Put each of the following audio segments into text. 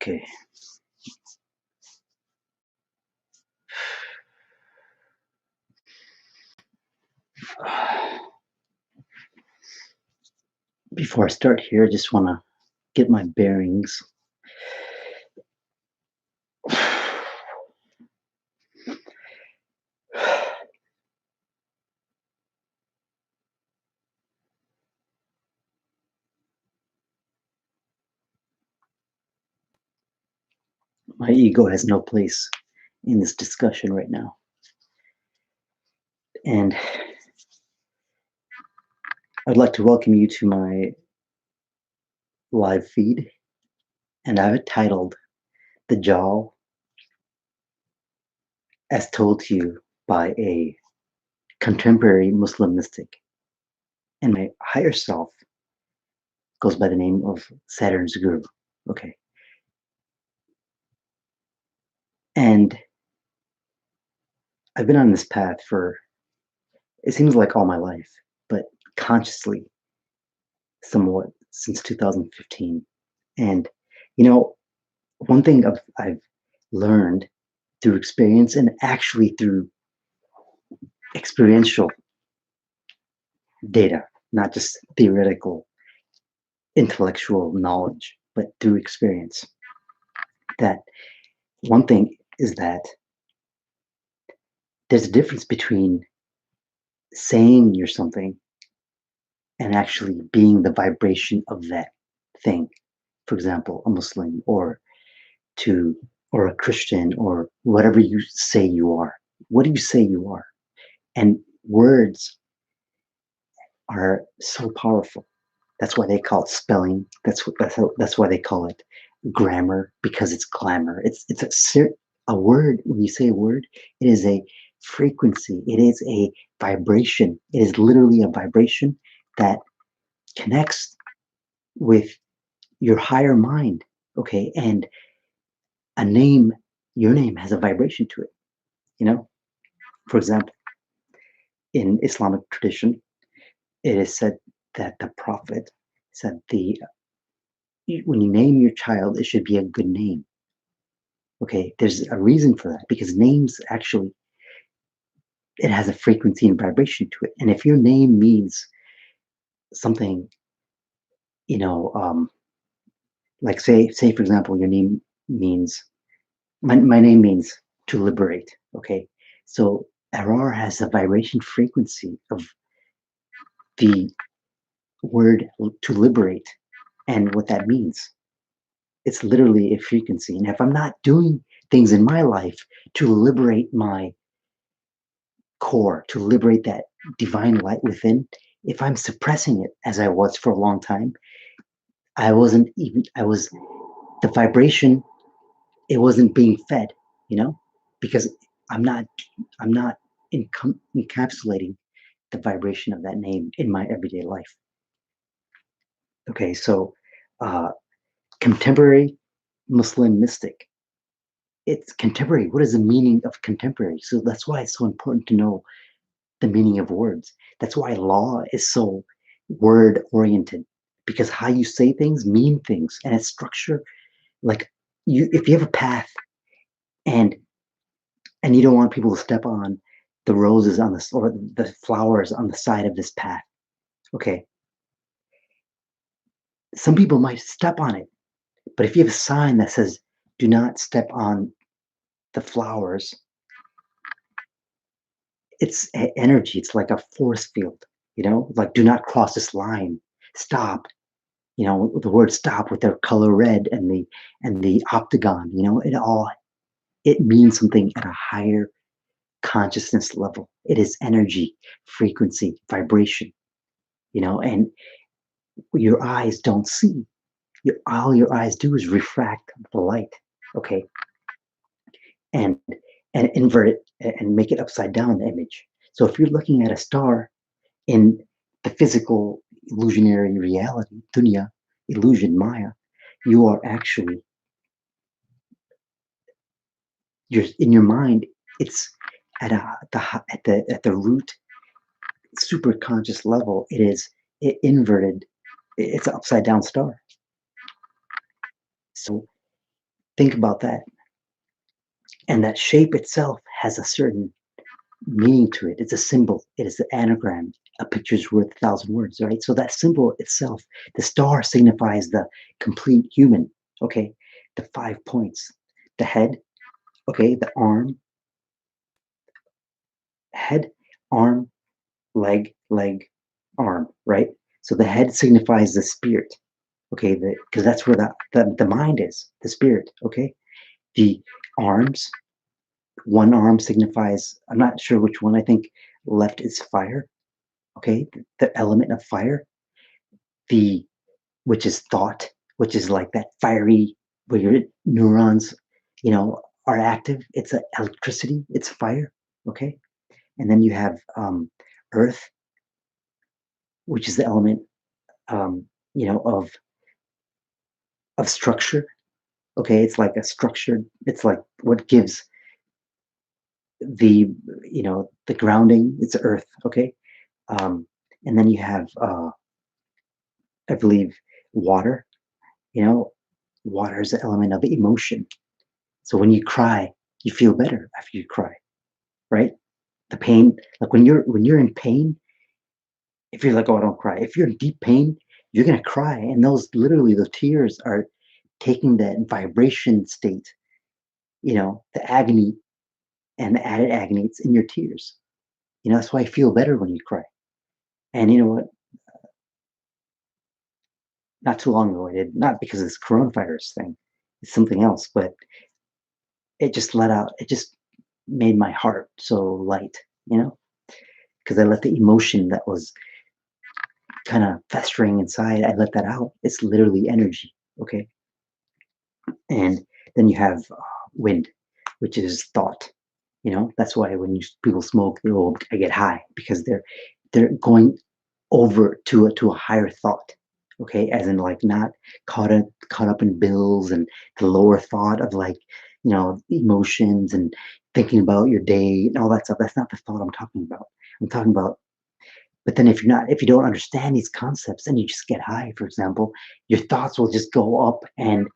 Okay. Before I start here, I just want to get my bearings. My ego has no place in this discussion right now. And I'd like to welcome you to my live feed. And I have it titled Dajjal as told to you by a contemporary Muslim mystic. And my higher self goes by the name of Saturn's Guru. Okay. And I've been on this path for, it seems like all my life, but consciously, somewhat since 2015. And, you know, one thing I've learned through experience and actually through experiential data, not just theoretical, intellectual knowledge, but through experience, that one thing is that there's a difference between saying you're something and actually being the vibration of that thing. For example, a Muslim or a Christian or whatever you say you are. What do you say you are? And words are so powerful. That's why they call it spelling. That's why they call it grammar, because it's glamour. It's a word. When you say a word, it is a frequency. It is a vibration. It is literally a vibration that connects with your higher mind. Okay, and a name, your name has a vibration to it. You know, for example, in Islamic tradition, it is said that the Prophet said when you name your child, it should be a good name. Okay, there's a reason for that, because names actually, it has a frequency and vibration to it. And if your name means something, you know, like say for example, your name means, my name means to liberate. Okay, so Arar has a vibration frequency of the word to liberate and what that means. It's literally a frequency. And if I'm not doing things in my life to liberate my core, to liberate that divine light within, if I'm suppressing it as I was for a long time, I was the vibration, it wasn't being fed, you know, because I'm not encapsulating the vibration of that name in my everyday life. Okay, so contemporary Muslim mystic. It's contemporary. What is the meaning of contemporary? So that's why it's so important to know the meaning of words. That's why law is so word oriented, because how you say things mean things, and it's structure. Like if you have a path and you don't want people to step on the roses on this or the flowers on the side of this path. Okay. Some people might step on it, but if you have a sign that says, do not step on the flowers, it's energy. It's like a force field, you know, like do not cross this line, stop. You know, the word stop with their color red and the octagon, you know, it means something at a higher consciousness level. It is energy, frequency, vibration, you know, and your eyes don't see. All your eyes do is refract the light, okay, and invert it and make it upside down, the image. So if you're looking at a star in the physical illusionary reality, dunya, illusion, Maya, you are actually, you're in your mind. It's at the root, super conscious level. It is inverted. It's an upside down star. So think about that. And that shape itself has a certain meaning to it. It's a symbol. It is an anagram. A picture's worth 1,000 words, right? So that symbol itself, the star signifies the complete human, okay? The 5 points. The head, okay? The arm, head, arm, leg, arm, right? So the head signifies the spirit, okay? Because that's where the mind is, the spirit, okay? The arms, one arm signifies, I'm not sure which one, I think left is fire, okay? The element of fire, the which is thought, which is like that fiery where your neurons, are active. It's electricity, it's fire, okay? And then you have earth, which is the element, um, of structure. Okay, it's like a structured. It's like what gives the the grounding. It's earth. Okay, and then you have I believe water. You know, water is the element of emotion. So when you cry, you feel better after you cry, right? The pain, like when you're in pain, if you're like, oh, I don't cry. If you're in deep pain, you're gonna cry, and those literally the tears are taking that vibration state, the agony and the added agony. It's in your tears. That's why I feel better when you cry. And you know what? Not too long ago, I did not because of this coronavirus thing. It's something else, but it just let out. It just made my heart so light, because I let the emotion that was kind of festering inside. I let that out. It's literally energy. Okay. And then you have wind, which is thought. That's why when people smoke, I get high because they're going over to a higher thought. Okay, as in like not caught up in bills and the lower thought of like emotions and thinking about your day and all that stuff. That's not the thought I'm talking about. I'm talking about. But then if you don't understand these concepts and you just get high, for example, your thoughts will just go up and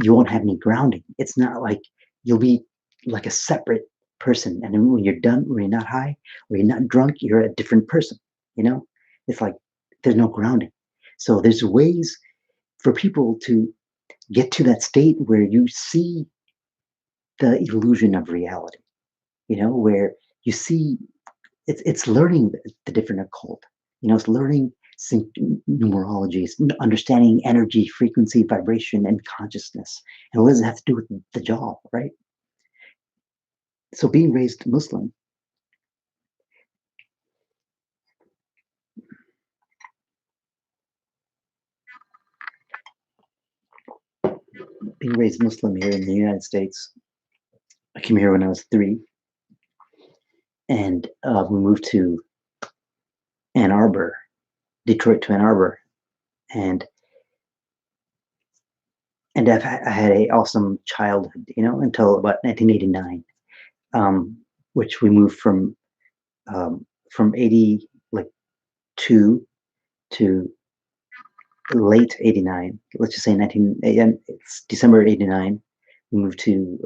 you won't have any grounding. It's not like you'll be like a separate person. And then when you're done, when you're not high, when you're not drunk, you're a different person. You know, it's like there's no grounding. So there's ways for people to get to that state where you see the illusion of reality, where you see it's learning the different occult. It's learning numerology, it's understanding energy, frequency, vibration, and consciousness. And what does it have to do with the job, right? So being raised Muslim, here in the United States, I came here when I was 3, and we moved to Ann Arbor, Detroit to Ann Arbor, and I had a awesome childhood, until about 1989, which we moved from 80 like 2 to late 89. Let's just say 19. It's December 89. We moved to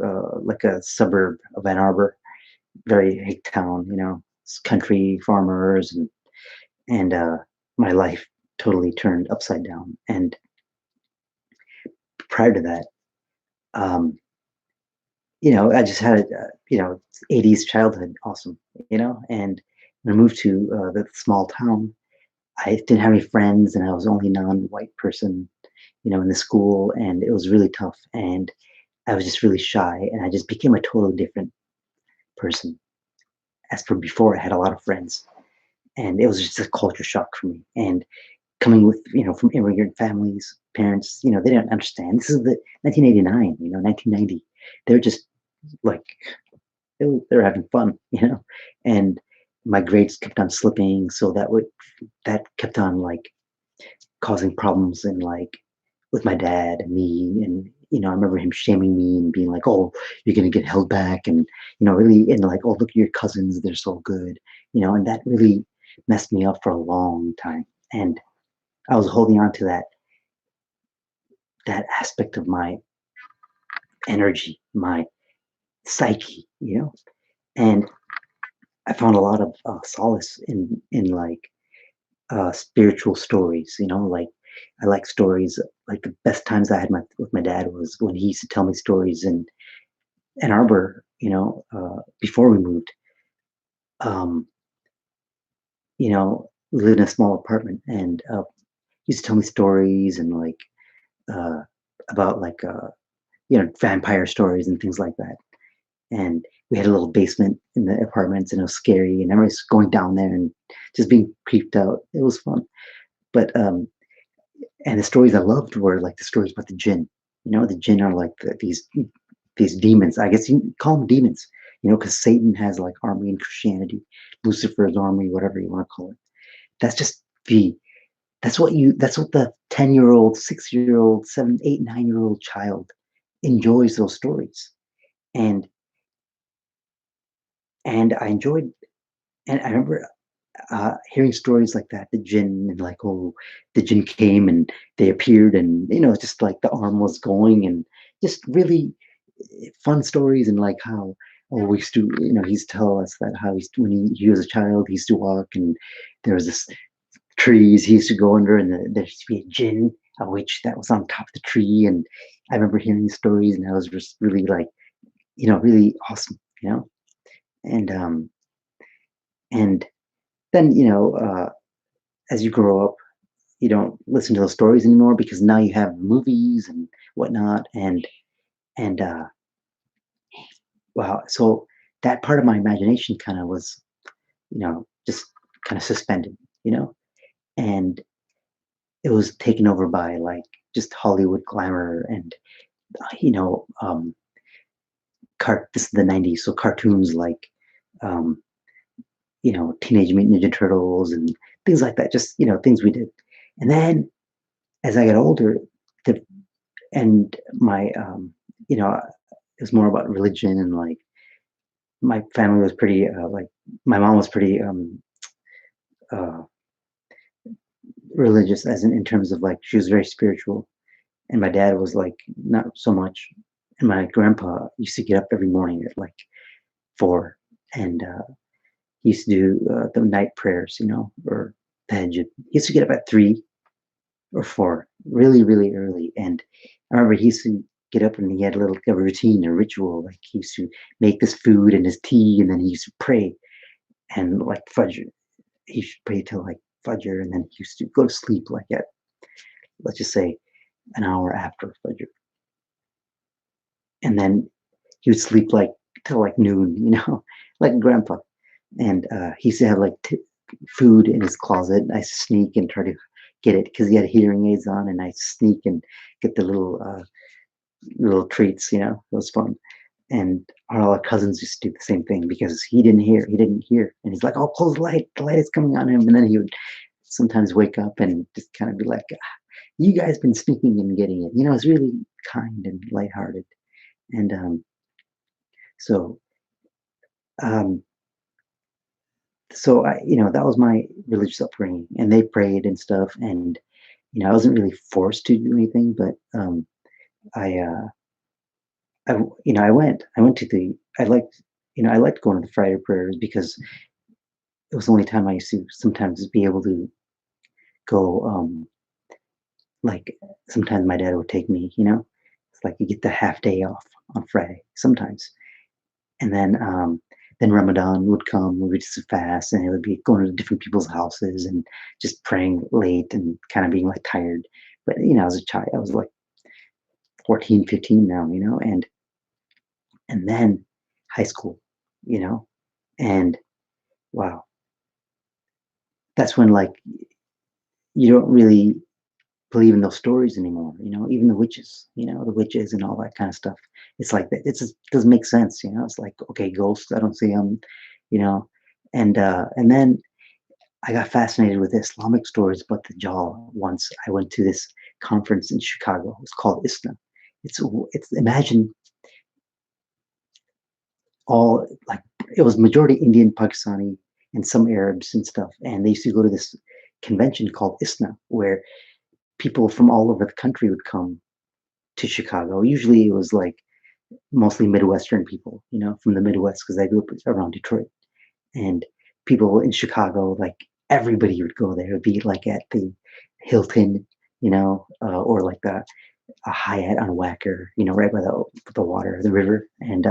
like a suburb of Ann Arbor, very hick town, it's country farmers, and my life totally turned upside down. And prior to that, um, I just had a 80s childhood, awesome, and when I moved to the small town, I didn't have any friends, and I was the only non-white person, in the school, and it was really tough. And I was just really shy, and I just became a totally different person. As for before, I had a lot of friends, and it was just a culture shock for me. And coming with, from immigrant families, parents, they didn't understand. This is the 1989, 1990. They're just like they're having fun, and my grades kept on slipping, so that kept on like causing problems and like with my dad and me. And I remember him shaming me and being like, oh, you're going to get held back, and really, and like, oh, look at your cousins, they're so good, and that really messed me up for a long time. And I was holding on to that aspect of my energy, my psyche, and I found a lot of solace in like spiritual stories. Like I like stories. Like the best times I had with my dad was when he used to tell me stories in Ann Arbor. Before we moved. Um, we lived in a small apartment, and he used to tell me stories and like uh, about like vampire stories and things like that. And we had a little basement in the apartments, and it was scary, and everybody's going down there and just being creeped out. It was fun. But and the stories I loved were like the stories about the jinn. The jinn are like these demons. I guess you can call them demons. Because Satan has like army in Christianity, Lucifer's army, whatever you want to call it. That's just the that's what the 10-year-old, 6-year-old, 7, 8, 9-year-old child enjoys those stories. And I enjoyed, and I remember hearing stories like that, the jinn, and like, oh, the jinn came and they appeared, and just like the arm was going, and just really fun stories, and like how, oh, we used to, he's tell us that how when he was a child, he used to walk, and there was this trees he used to go under, and there used to be a jinn, a witch that was on top of the tree, and I remember hearing these stories, and I was just really like, really awesome, and and then as you grow up, you don't listen to those stories anymore because now you have movies and whatnot, and wow, so that part of my imagination kind of was, just kind of suspended, you know, and it was taken over by like just Hollywood glamour and you know, this is the '90s, so cartoons like um, Teenage Mutant Ninja Turtles and things like that. Just things we did, and then as I got older, the and my it was more about religion, and like my family was pretty like my mom was pretty uh, religious, as in terms of like she was very spiritual, and my dad was like not so much. And my grandpa used to get up every morning at like 4, and he used to do the night prayers, or tahajjud. He used to get up at 3 or 4, really, really early. And I remember he used to get up and he had a routine, a ritual. Like he used to make this food and his tea, and then he used to pray and like Fajr. He should pray till like Fajr, and then he used to go to sleep like at, let's just say, an hour after Fajr. And then he would sleep like till like noon, like grandpa. And he used to have like food in his closet. I sneak and try to get it because he had hearing aids on, and I sneak and get the little treats. It was fun. And all our cousins used to do the same thing because he didn't hear. He didn't hear, and he's like, "Oh, close the light. The light is coming on him." And then he would sometimes wake up and just kind of be like, "You guys been sneaking and getting it." It's really kind and lighthearted. And so um, that was my religious upbringing, and they prayed and stuff, and I wasn't really forced to do anything, but I, I went to I liked going to the Friday prayers because it was the only time I used to sometimes be able to go. Like sometimes my dad would take me, it's like you get the half day off on Friday sometimes, and then Ramadan would come. We would just fast, and it would be going to different people's houses and just praying late and kind of being like tired. But as a child, I was like 14, 15 now, and then high school, you know, and wow, that's when like you don't really believe in those stories anymore. Even the witches and all that kind of stuff. It's like that. It just doesn't make sense. It's like, okay, ghosts. I don't see them. You know, and then I got fascinated with Islamic stories about the Dajjal. Once I went to this conference in Chicago. It's called ISNA. It's imagine all like it was majority Indian, Pakistani, and some Arabs and stuff. And they used to go to this convention called ISNA, where people from all over the country would come to Chicago. Usually it was like mostly Midwestern people, from the Midwest because I grew up around Detroit. And people in Chicago, like everybody would go there. It'd be like at the Hilton, or like a Hyatt on Wacker, right by the water, the river. And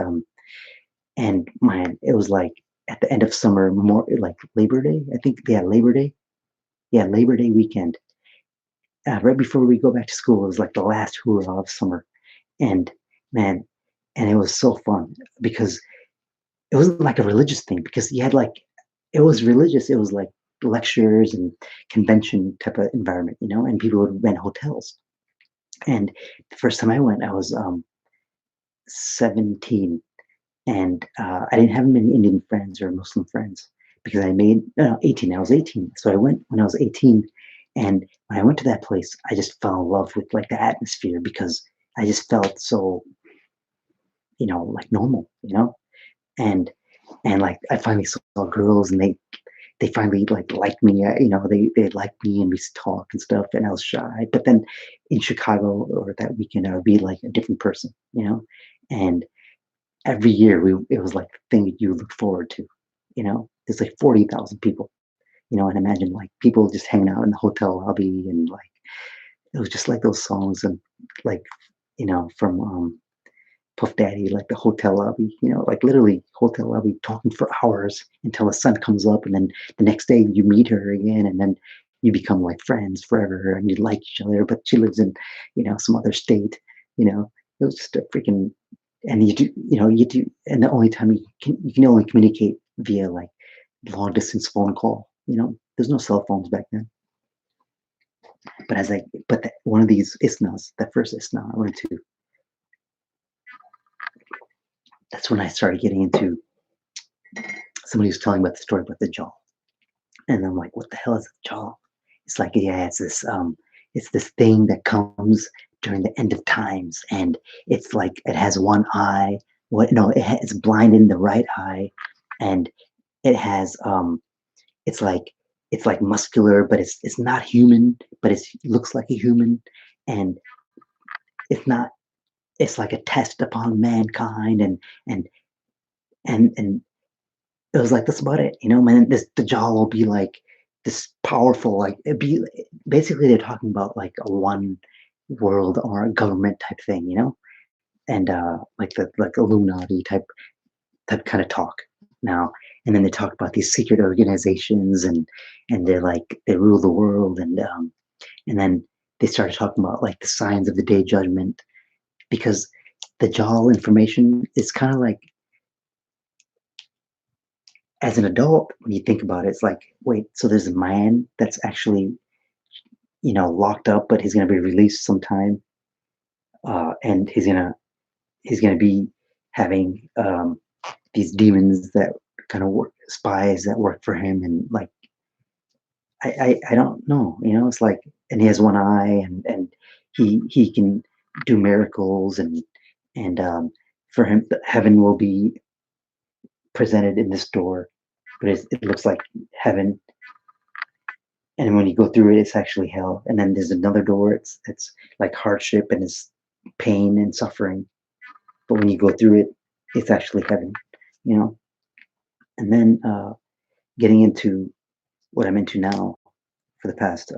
man, it was like at the end of summer, more like Labor Day, I think. Yeah, Labor Day. Yeah, Labor Day weekend. Right before we go back to school, it was like the last hurrah of summer. And man, and it was so fun because it wasn't like a religious thing because you had like it was religious. It was like lectures and convention type of environment, and people would rent hotels. And the first time I went, I was 17, and I didn't have many Indian friends or Muslim friends because I made 18. I was 18, so I went when I was 18, and when I went to that place, I just fell in love with like the atmosphere because I just felt so like normal, and like I finally saw girls and they finally like liked me. They liked me and we talked and stuff. And I was shy, but then in Chicago or that weekend, I would be like a different person, And every year it was like the thing that you look forward to. There's like 40,000 people, and imagine like people just hanging out in the hotel lobby and like it was just like those songs and like from Puff Daddy, like the hotel lobby, like literally hotel lobby talking for hours until the sun comes up. And then the next day you meet her again and then you become like friends forever and you like each other, but she lives in, some other state, it was just a freaking, and and the only time you can only communicate via like long distance phone call, there's no cell phones back then. But one of these isnas, the first isna I went to, that's when I started getting into somebody was telling about the story about the jaw. And I'm like, what the hell is a jaw? It's like, yeah, it's this thing that comes during the end of times. And it's like, it has one eye. It's blind in the right eye. And it has, it's like, muscular, but it's not human, but it looks like a human. And it's not, it's like a test upon mankind. And it was like that's about it, man. The jaw will be like this powerful, like it'd be basically they're talking about like a one world or a government type thing, and like the like Illuminati type kind of talk now. And then they talk about these secret organizations and they're like they rule the world and then they started talking about like the signs of the day judgment because the jaw information is kind of like as an adult, when you think about it, it's like, wait, so there's a man that's actually, locked up, but he's going to be released sometime, and he's gonna be having these demons that kind of work, spies that work for him, and like, I don't know, it's like, and he has one eye, and he can do miracles, and for him, heaven will be presented in this door, but it looks like heaven. And when you go through it, it's actually hell. And then there's another door. It's like hardship and it's pain and suffering. But when you go through it, it's actually heaven, you know. And then getting into what I'm into now for the past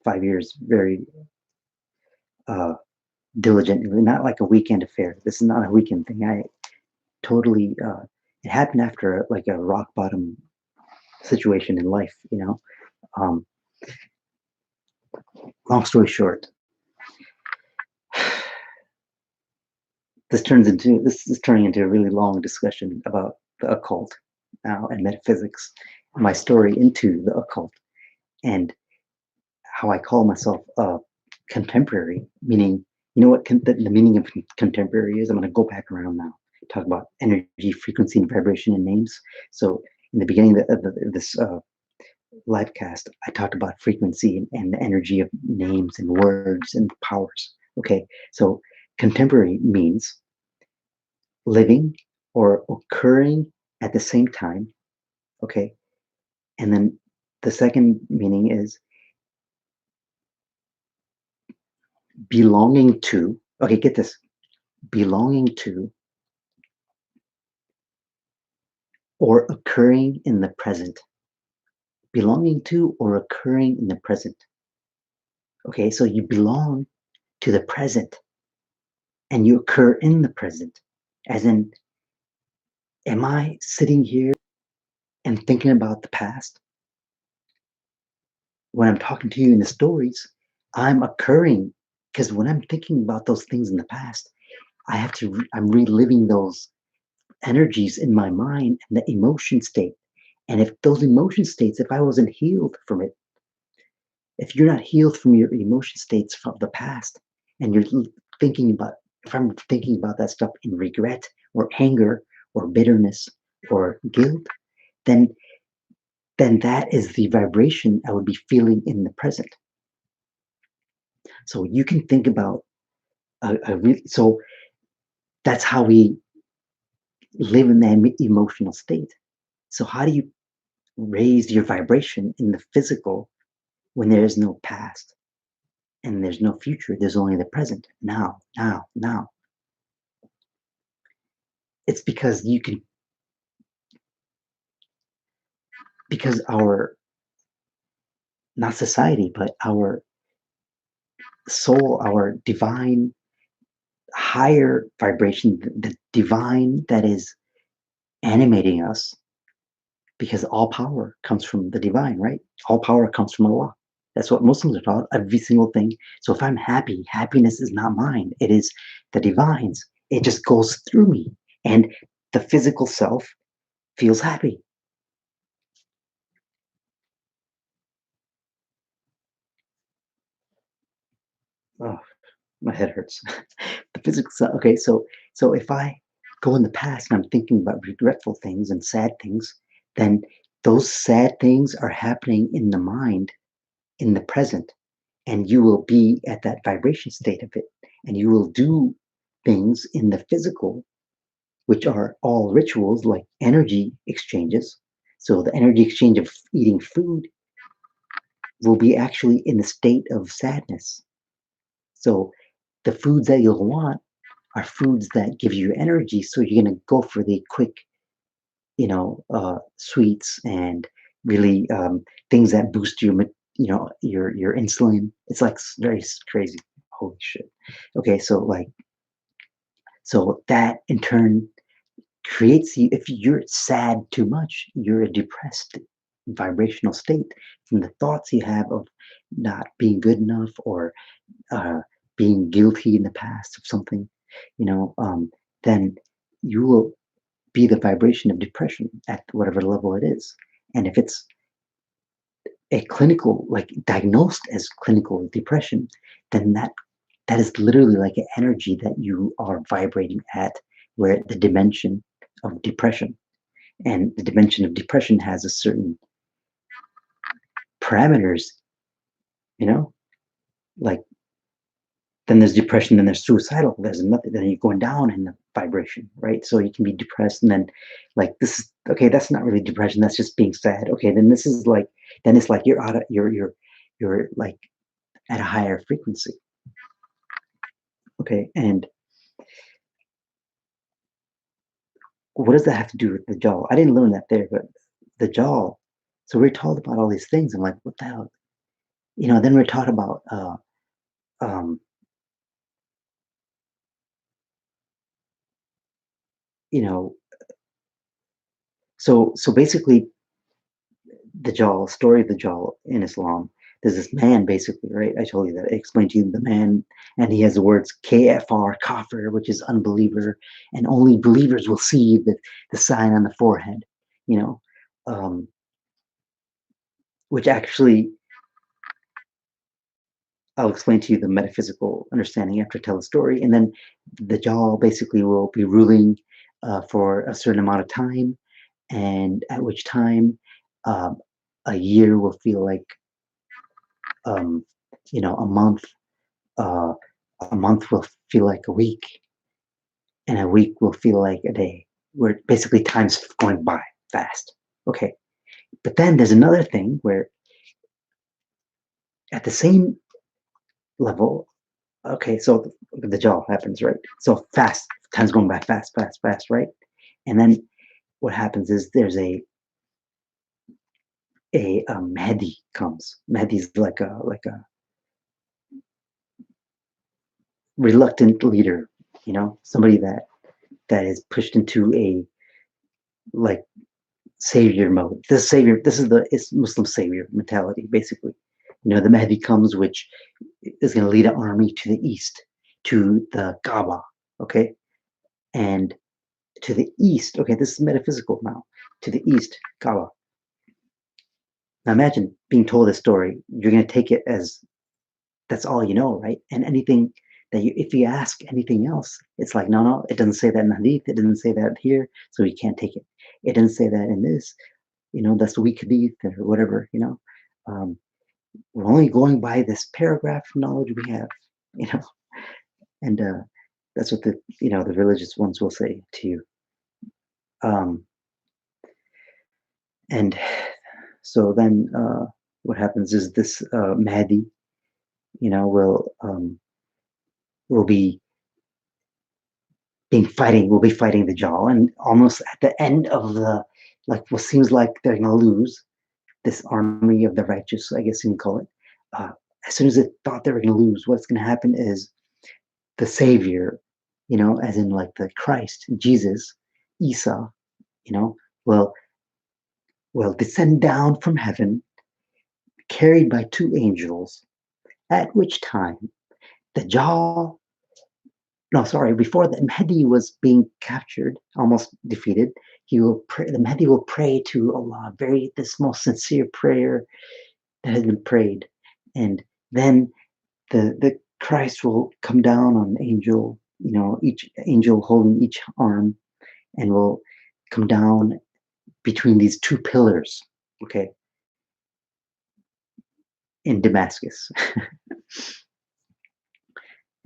5 years, very uh, diligently, not like a weekend affair. This is not a weekend thing. I totally. It happened after like a rock bottom situation in life, Um, long story short, this is turning into a really long discussion about the occult now and metaphysics, my story into the occult, and how I call myself a contemporary, meaning, what the meaning of contemporary is. I'm going to go back around now, talk about energy, frequency, and vibration in names. So in the beginning of this live cast, I talked about frequency and the energy of names and words and powers. Okay, so contemporary means living or occurring at the same time. Okay. And then the second meaning is belonging to, okay, get this, belonging to or occurring in the present. Belonging to or occurring in the present. Okay, so you belong to the present and you occur in the present. As in, am I sitting here and thinking about the past? When I'm talking to you in the stories, I'm occurring because when I'm thinking about those things in the past, I'm reliving those energies in my mind and the emotion state. And if those emotion states, if I wasn't healed from it, if you're not healed from your emotion states from the past, and thinking about, if I'm thinking about that stuff in regret or anger or bitterness or guilt, then that is the vibration I would be feeling in the present. So you can think about so that's how we live in that emotional state. So how do you raise your vibration in the physical when there is no past and there's no future? There's only the present, now, now, now. It's because because our, not society, but our soul, our divine higher vibration, the divine that is animating us, because all power comes from the divine, right? All power comes from Allah. That's what Muslims are taught, every single thing. So if I'm happy, happiness is not mine. It is the divine's. It just goes through me. And the physical self feels happy. Oh, my head hurts. The physical self. Okay, so if I go in the past and I'm thinking about regretful things and sad things, then those sad things are happening in the mind in the present, and you will be at that vibration state of it, and you will do things in the physical, which are all rituals like energy exchanges. So the energy exchange of eating food will be actually in the state of sadness. So the foods that you'll want are foods that give you energy, so you're going to go for the quick, sweets and really things that boost your insulin. It's like very crazy. Holy shit. Okay, so that in turn creates you. If you're sad too much, you're a depressed vibrational state from the thoughts you have of not being good enough or uh, being guilty in the past of something, you know, then you will be the vibration of depression at whatever level it is. And if it's a clinical, like diagnosed as clinical depression, then that is literally like an energy that you are vibrating at, where the dimension of depression, and the dimension of depression has a certain parameters, you know, like then there's depression, then there's suicidal, there's another, then you're going down in the vibration, right? So you can be depressed and then like this is okay, that's not really depression, that's just being sad. Okay, then this is like, then it's like you're out of you're like at a higher frequency. Okay, and what does that have to do with the jaw? I didn't learn that there, but the jaw. So we're taught about all these things. I'm like, what the hell? Then we're taught about um, you know, so basically the Dajjal, story of the Dajjal in Islam. There's this man, basically, right? I told you that. I explained to you the man, and he has the words KFR, kafir, which is unbeliever, and only believers will see the sign on the forehead, you know, um, which actually, I'll explain to you the metaphysical understanding after I tell the story. And then the Dajjal basically will be ruling for a certain amount of time, and at which time um, a year will feel like um, a month. Uh, a month will feel like a week, and a week will feel like a day. Where basically time's going by fast. Okay, but then there's another thing where at the same level, Okay, so the Dajjal happens, right? So fast, time's going by fast, fast, fast, right? And then what happens is there's a Mahdi comes. Mahdi's like a reluctant leader, somebody that is pushed into a like savior mode. This savior, this is the it's Muslim savior mentality, basically. The Mahdi comes, which is going to lead an army to the east, to the Kaaba, okay, and to the east. Okay, this is metaphysical now. To the east, Kaaba. Now imagine being told this story. You're going to take it as that's all you know, right? And anything if you ask anything else, it's like, no, no, it doesn't say that in the Hadith. It doesn't say that here, so you can't take it. It doesn't say that in this. That's the weak Hadith or whatever. Um, we're only going by this paragraph of knowledge we have, you know, and that's what the religious ones will say to you. Um, and so then what happens is this Mahdi, will be will be fighting the Dajjal, and almost at the end of what seems like they're going to lose, this army of the righteous, I guess you can call it. Uh, as soon as they thought they were going to lose, what's going to happen is the Savior, as in like the Christ, Jesus, Isa, you know, will will descend down from heaven, carried by two angels. At which time the Dajjal, no, sorry, before the Mahdi was being captured, almost defeated, the Mahdi will pray to Allah, this most sincere prayer that has been prayed. And then the Christ will come down on an angel, each angel holding each arm, and will come down between these two pillars, okay, in Damascus.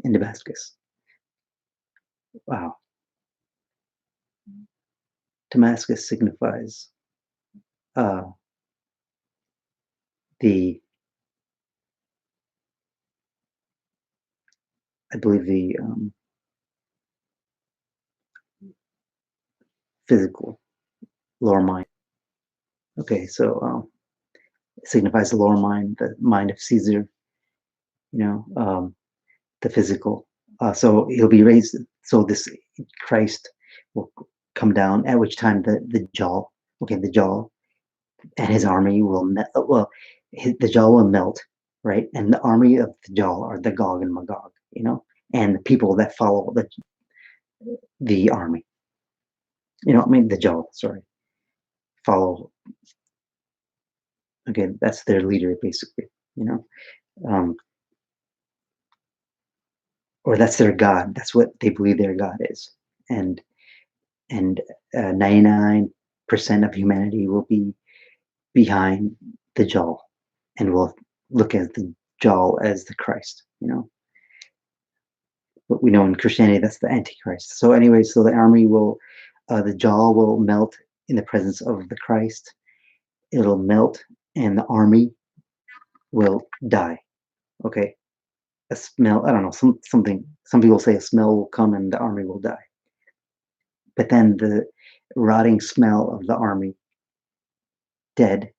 In Damascus. Wow. Damascus signifies uh, the, I believe, the physical lower mind. Okay, so it signifies the lower mind, the mind of Caesar, you know, um, the physical. So he'll be raised. So this Christ will come down. At which time the Dajjal, okay, the Dajjal and his army will the Dajjal will melt, right? And the army of the Dajjal are the Gog and Magog, and the people that follow the army. I mean the Dajjal. Sorry, follow. Again, that's their leader, basically. You know, um, or that's their god. That's what they believe their god is, and 99% of humanity will be behind the Dajjal, and will look at the Dajjal as the Christ. What we know in Christianity, that's the Antichrist. So anyway, so the army the Dajjal will melt in the presence of the Christ. It'll melt, and the army will die. Okay, a smell. I don't know. Something. Some people say a smell will come and the army will die. But then the rotting smell of the army dead,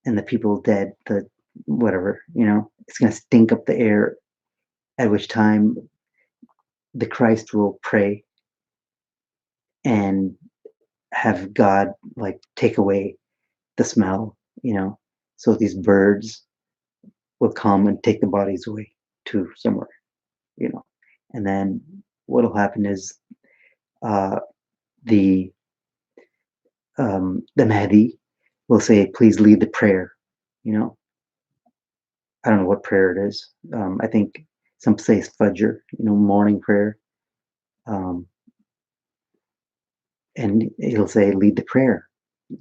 and the people dead, the whatever, it's going to stink up the air. At which time the Christ will pray and have God like take away the smell. So these birds will come and take the bodies away to somewhere. you know, and then what'll happen is uh, the the Mahdi will say, "Please lead the prayer." You know, I don't know what prayer it is. I think some say it's Fajr, morning prayer, um, and he'll say, "Lead the prayer,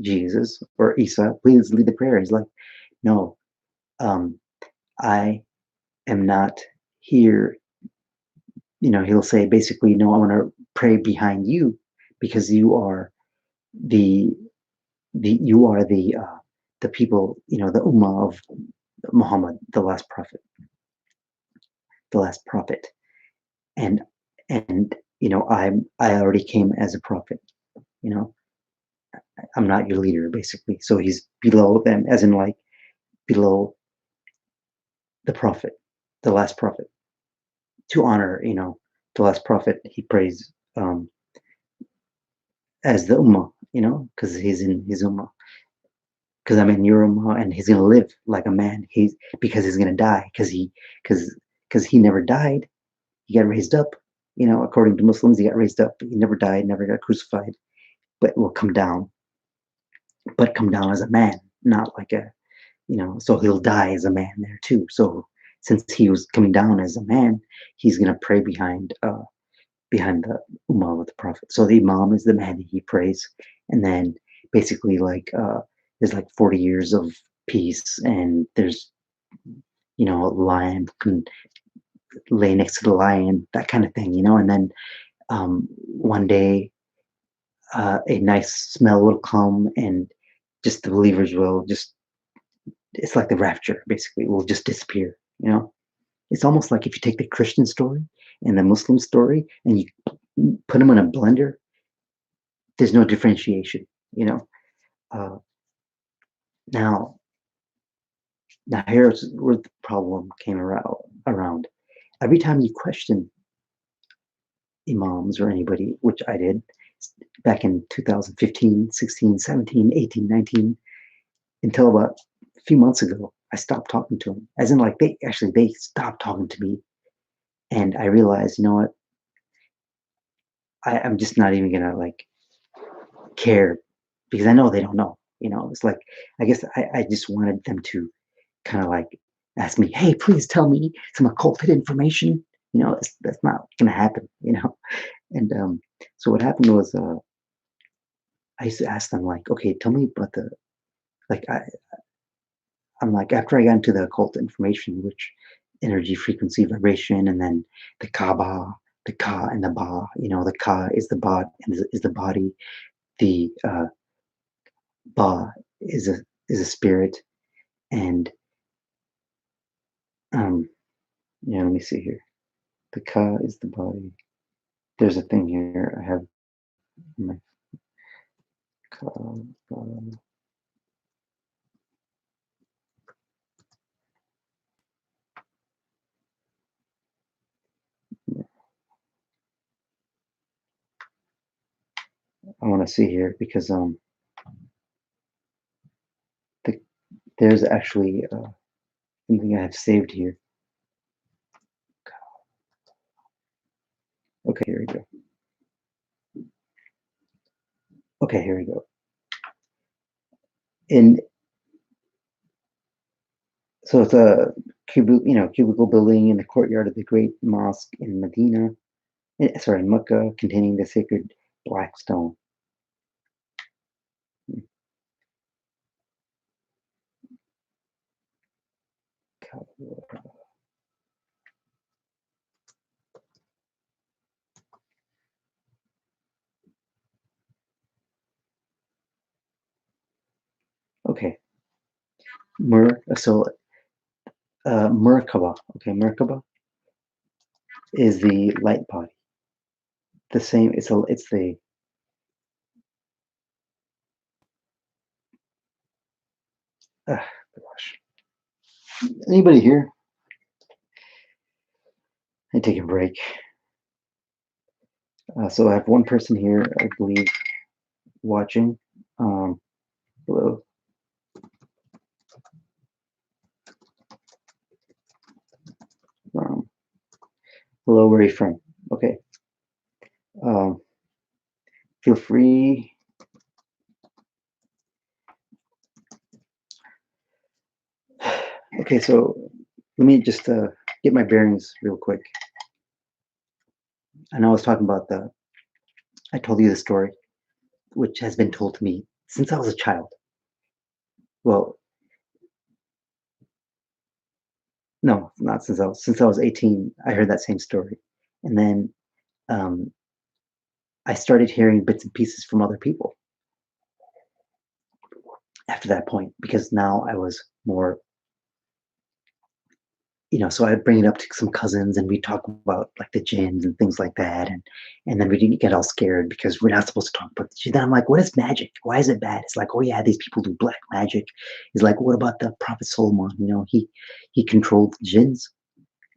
Jesus or Isa. Please lead the prayer." He's like, "No, um, I am not here." He'll say basically, "No, I want to pray behind you because you are the the people, the ummah of Muhammad, the last prophet." the last prophet, and I already came as a prophet. You know, I'm not your leader, basically. So he's below them, as in like below the prophet, the last prophet. To honor, the last prophet, he prays as the ummah, because he's in his ummah. Because I'm in your ummah, and he's gonna live like a man. Because he's gonna die, because he never died. He got raised up. According to Muslims, he got raised up. He never died, never got crucified, but will come down. But come down as a man, not like a so he'll die as a man there too. So since he was coming down as a man, he's gonna pray behind the ummah of the prophet. So the imam is the man he prays, and then basically there's like 40 years of peace, and there's a lion can lay next to the lion, that kind of thing, and then one day a nice smell will come, and just the believers will just it's like the rapture basically will just disappear. It's almost like if you take the Christian story and the Muslim story and you put them in a blender, there's no differentiation, you know. Uh, now, now here's where the problem came around. Every time you question imams or anybody, which I did back in 2015, 16, 17, 18, 19, until about a few months ago, I stopped talking to them. As in, like, they stopped talking to me. And I realized, you know what? I'm just not even gonna like care because I know they don't know. It's like I guess I just wanted them to kind of like ask me, "Hey, please tell me some occulted information." That's not gonna happen. And so what happened was I used to ask them like, "Okay, tell me about the like." I'm like after I got into the occult information, which energy, frequency, vibration, and then the Kaaba, the Ka and the Ba. The Ka is the bod and is the body. The Ba is a spirit, and um, yeah. Let me see here. The Ka is the body. There's a thing here. I have my Ka. Ba. I want to see here because the, there's actually something I have saved here. Okay, here we go. Okay, here we go. In So it's a cubicle building in the courtyard of the great mosque in Medina. Sorry, in Mecca, containing the sacred black stone. Okay, Merkaba. Okay, Merkaba is the light body. The same. It's the gosh. Anybody here? I take a break. So I have one person here, I believe, watching. Hello. Um, Hello, where are you from? Okay. Um, Feel free. Okay, so let me just get my bearings real quick. I know I was talking about I told you the story, which has been told to me since I was a child. Well, no, not since I was 18. I heard that same story, and then um, I started hearing bits and pieces from other people after that point because now I was more so I'd bring it up to some cousins and we talk about like the jinns and things like that. And then we didn't get all scared because we're not supposed to talk about the jinn. Then I'm like, what is magic? Why is it bad? It's like, oh yeah, these people do black magic. It's like, what about the Prophet Solomon? He controlled jinns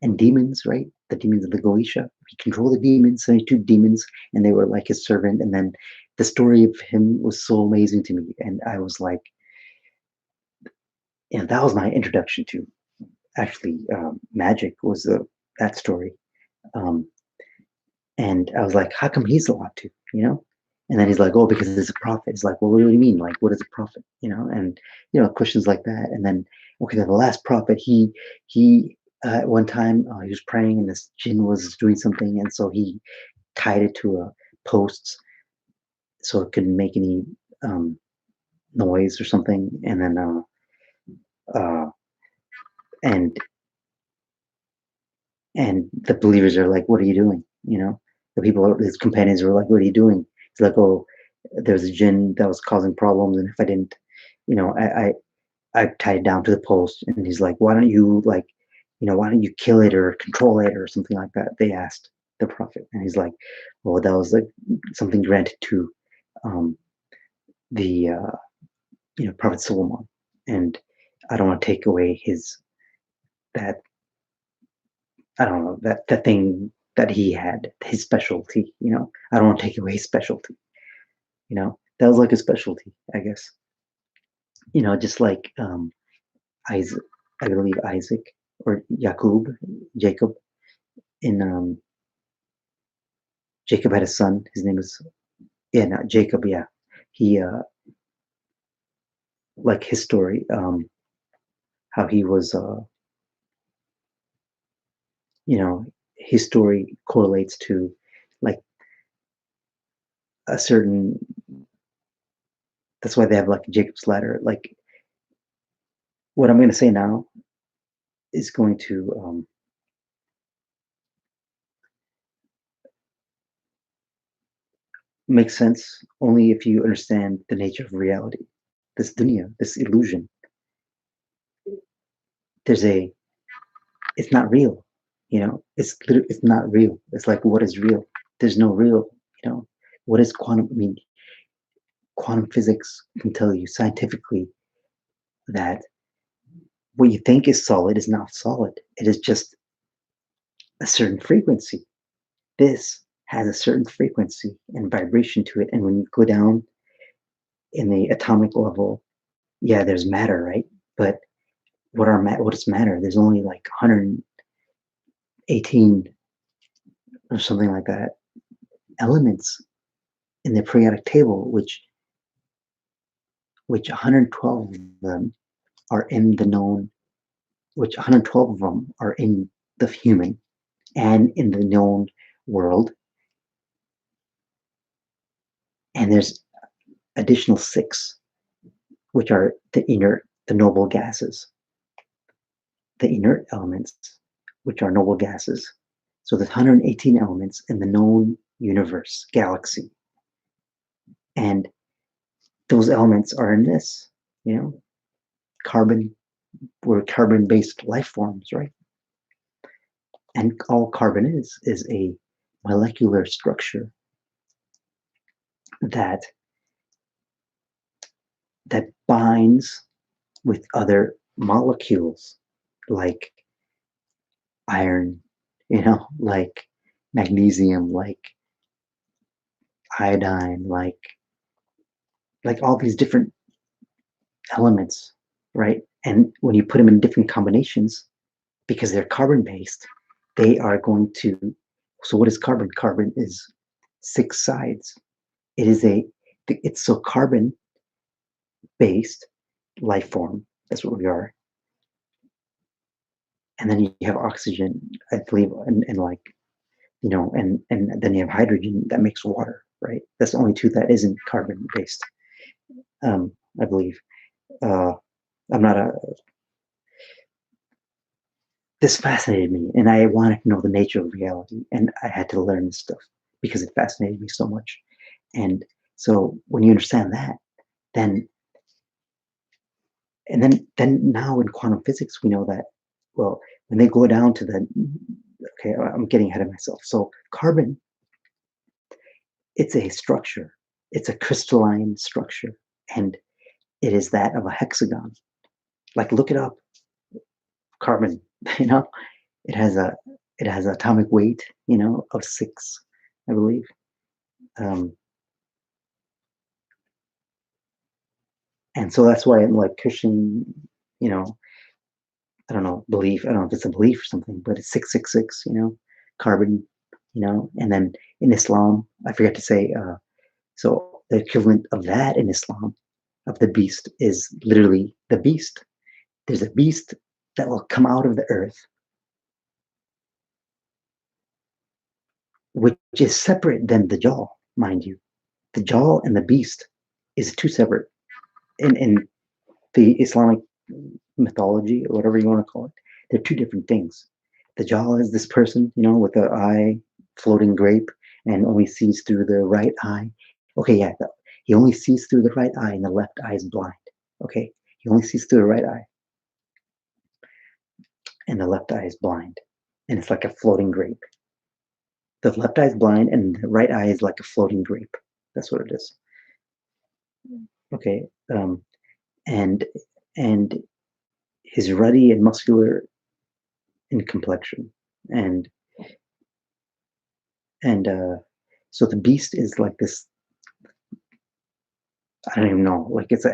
and demons, right? The demons of the Goetia. He controlled the demons, 72 demons, and they were like his servant. And then the story of him was so amazing to me. And I was like, that was my introduction to actually magic was that story. Um, and I was like, how come he's allowed to, And then he's like, oh, because he's a prophet. It's like, well, what do you mean? Like, what is a prophet? And questions like that. And then, okay, then the last prophet, he at one time he was praying, and this jinn was doing something, and so he tied it to a post so it couldn't make any um, noise or something. And then uh, and and the believers are like, what are you doing? The people, his companions were like, what are you doing? He's like, oh, there's a jinn that was causing problems, and if I didn't, I tied it down to the post. And he's like, why don't you why don't you kill it or control it or something like that? They asked the prophet, and he's like, well, that was like something granted to um, the Prophet Solomon, and I don't want to take away his that I don't know that thing that he had, his specialty. I don't want to take away his specialty. That was like a specialty, I guess. Just like Isaac, I believe Isaac or Jacob. In Jacob had a son. His name is not Jacob. Yeah, he like his story. How he was. His story correlates to like a certain. That's why they have like Jacob's ladder. Like what I'm going to say now is going to make sense only if you understand the nature of reality. This dunya, this illusion. There's a. It's not real. It's not real. It's like, what is real? There's no real. What is quantum? I mean, quantum physics can tell you scientifically that what you think is solid is not solid. It is just a certain frequency. This has a certain frequency and vibration to it. And when you go down in the atomic level, yeah, there's matter, right? But what is matter? There's only like 118 or something like that elements in the periodic table, which 112 of them are in the known, which 112 of them are in the human and in the known world. And there's additional 6, which are the noble gases, the inert elements, which are noble gases. So there's 118 elements in the known universe, galaxy. And those elements are in this, carbon, we're carbon-based life forms, right? And all carbon is a molecular structure that binds with other molecules like iron, like magnesium, like iodine, like all these different elements, right? And when you put them in different combinations, because they're carbon based, they are going to. So what is carbon? Carbon is 6 sides. It's so carbon based life form. That's what we are. And then you have oxygen, I believe, and like, and then you have hydrogen that makes water, right? That's the only 2 that isn't carbon based, I believe. I'm not a. This fascinated me, and I wanted to know the nature of reality, and I had to learn this stuff because it fascinated me so much. And so when you understand that, then then now in quantum physics we know that, well, when they go down to the, okay, I'm getting ahead of myself. So carbon, it's a structure. It's a crystalline structure, and it is that of a hexagon. Like, look it up. Carbon, you know, it has a it has atomic weight, of 6, I believe. And so that's why, like, Christian, you know, I don't know, belief. I don't know if it's a belief or something, but it's 666. Carbon. And then in Islam, I forget to say. So the equivalent of that in Islam, of the beast, is literally the beast. There's a beast that will come out of the earth, which is separate than the jaw, mind you. The jaw and the beast is two separate. In the Islamic mythology, or whatever you want to call it, they're two different things. The jaw is this person, with the eye, floating grape, and only sees through the right eye. Okay, yeah, he only sees through the right eye, and the left eye is blind. Okay, he only sees through the right eye, and the left eye is blind, and it's like a floating grape. The left eye is blind, and the right eye is like a floating grape. That's what it is. Okay, and and he's ruddy and muscular in complexion, and so the beast is like this. I don't even know. Like, it's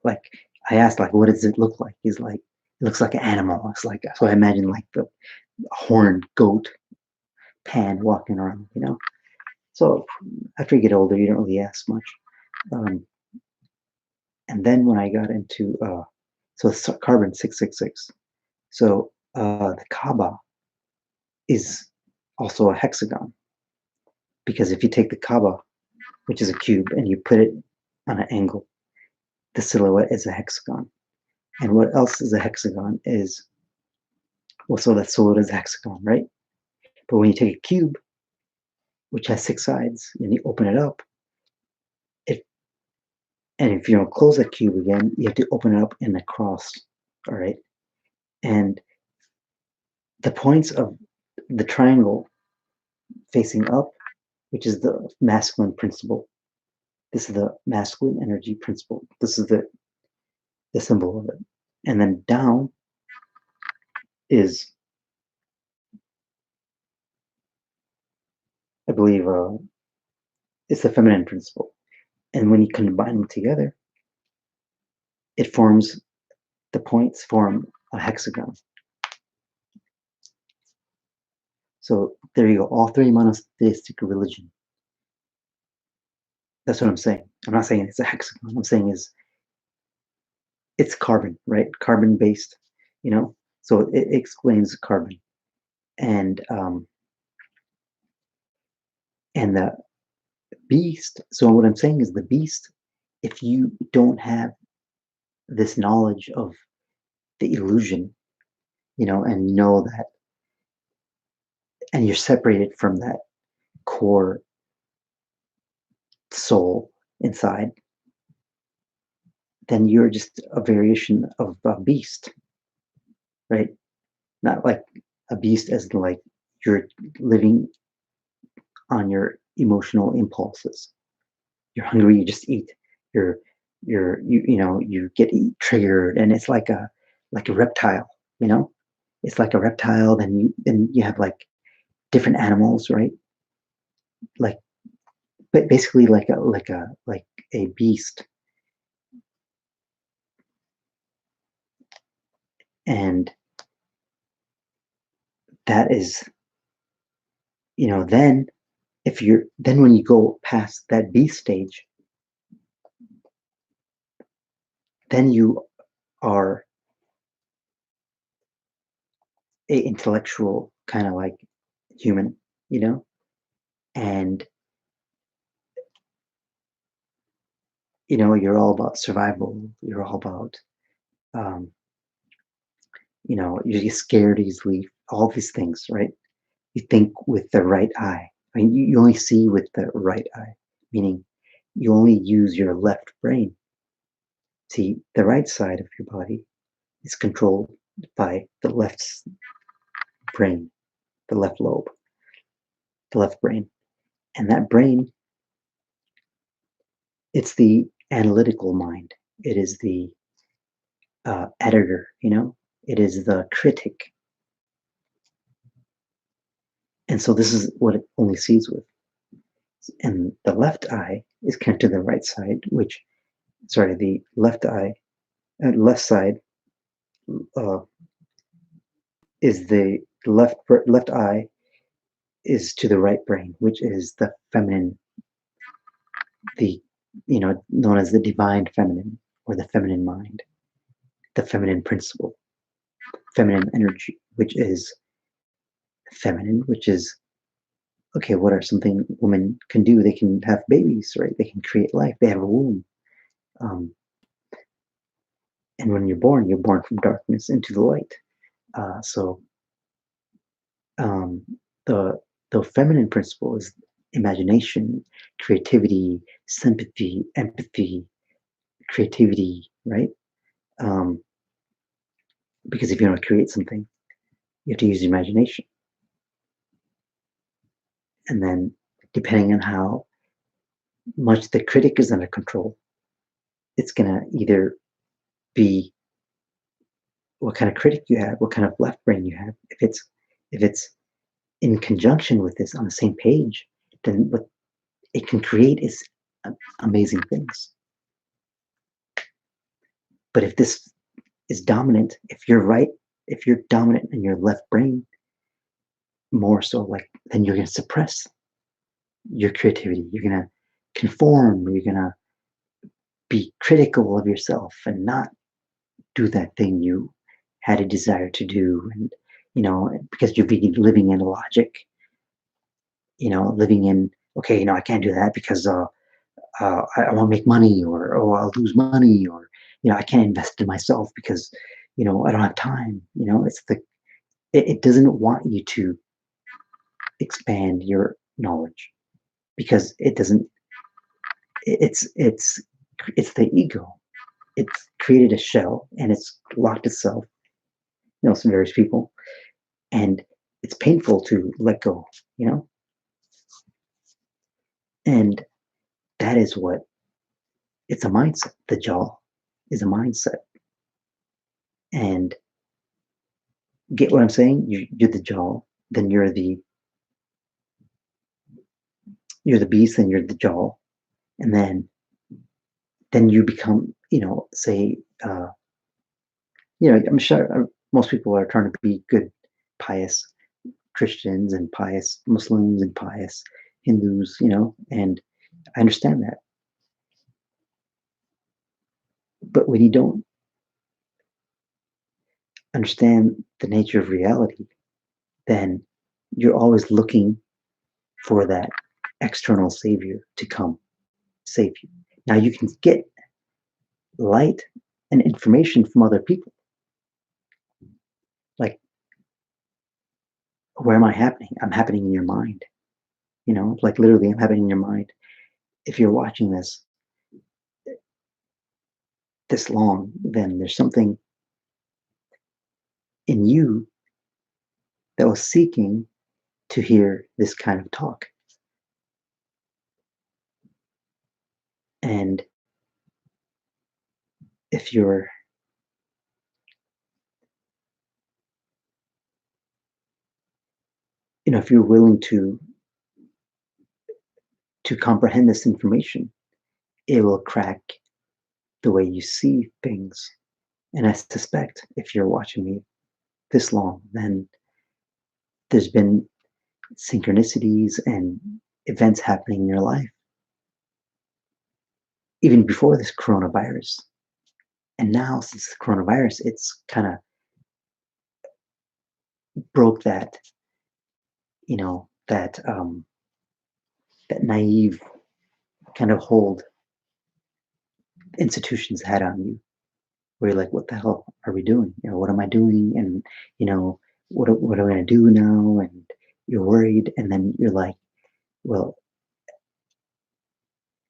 like, I asked, like, what does it look like? He's like, it looks like an animal. It's like, so I imagine like the horned goat Pan walking around. So after you get older, you don't really ask much. And then when I got into so it's carbon 666. So the Kaaba is also a hexagon, because if you take the Kaaba, which is a cube, and you put it on an angle, the silhouette is a hexagon. And what else is a hexagon is, well, so that silhouette is a hexagon, right? But when you take a cube, which has 6 sides, and you open it up, and if you close that cube again, you have to open it up in a cross, all right? And the points of the triangle facing up, which is the masculine principle. This is the masculine energy principle. This is the symbol of it. And then down is, I believe, it's the feminine principle. And when you combine them together, it forms, the points form a hexagon. So there you go. All 3 monotheistic religion. That's what I'm saying. I'm not saying it's a hexagon. I'm saying it's carbon, right? Carbon based, So it explains carbon, and the beast. So what I'm saying is, the beast, if you don't have this knowledge of the illusion, and know that, and you're separated from that core soul inside, then you're just a variation of a beast, right? Not like a beast as in, like, you're living on your emotional impulses. You're hungry, you just eat. You get triggered, and it's like a reptile. It's like a reptile. Then you have like different animals, right? Like, but basically like a beast. And that is, then when you go past that beast stage, then you are a intellectual kind of like human, and you're all about survival. You're all about, um, you get scared easily. All these things, right? You think with the right eye. I mean, you only see with the right eye, meaning you only use your left brain. See, the right side of your body is controlled by the left brain, the left lobe, the left brain. And that brain, it's the analytical mind. It is the editor, it is the critic. And so this is what it only sees with. And the left eye is connected to the right side, the left eye, left side uh, is the left eye is to the right brain, which is the feminine, the known as the divine feminine or the feminine mind, the feminine principle, feminine energy, which is feminine, which is okay. What are something women can do? They can have babies, right? They can create life. They have a womb, and when you're born from darkness into the light. So um, the the feminine principle is imagination, creativity, sympathy, empathy, creativity, right? Um, because if you want to create something, you have to use your imagination. And then, depending on how much the critic is under control, it's going to either be what kind of critic you have, what kind of left brain you have. If it's in conjunction with this on the same page, then what it can create is amazing things. But if this is dominant, if you're dominant in your left brain, more so, like, then you're going to suppress your creativity. You're going to conform. You're going to be critical of yourself and not do that thing you had a desire to do. And, because you're living in logic, living in, okay, I can't do that because I want to make money, or oh, I'll lose money, or I can't invest in myself because I don't have time. It doesn't want you to expand your knowledge because it doesn't. It's the ego. It's created a shell and it's locked itself. Some various people, and it's painful to let go. And that is what it's a mindset. The jaw is a mindset. And get what I'm saying? You're the jaw, then you're the beast, then you're the jaw, and then you become, say, I'm sure most people are trying to be good, pious Christians and pious Muslims and pious Hindus, and I understand that. But when you don't understand the nature of reality, then you're always looking for that external savior to come save you. Now you can get light and information from other people. Like, where am I happening? I'm happening in your mind. Like literally I'm happening in your mind. If you're watching this long, then there's something in you that was seeking to hear this kind of talk. And if you're if you're willing to comprehend this information, it will crack the way you see things. And I suspect if you're watching me this long, then there's been synchronicities and events happening in your life, even before this coronavirus. And now, since the coronavirus, it's kind of broke that, that naive kind of hold institutions had on you, where you're like, what the hell are we doing? What am I doing? And, what am I going to do now? And you're worried. And then you're like, well,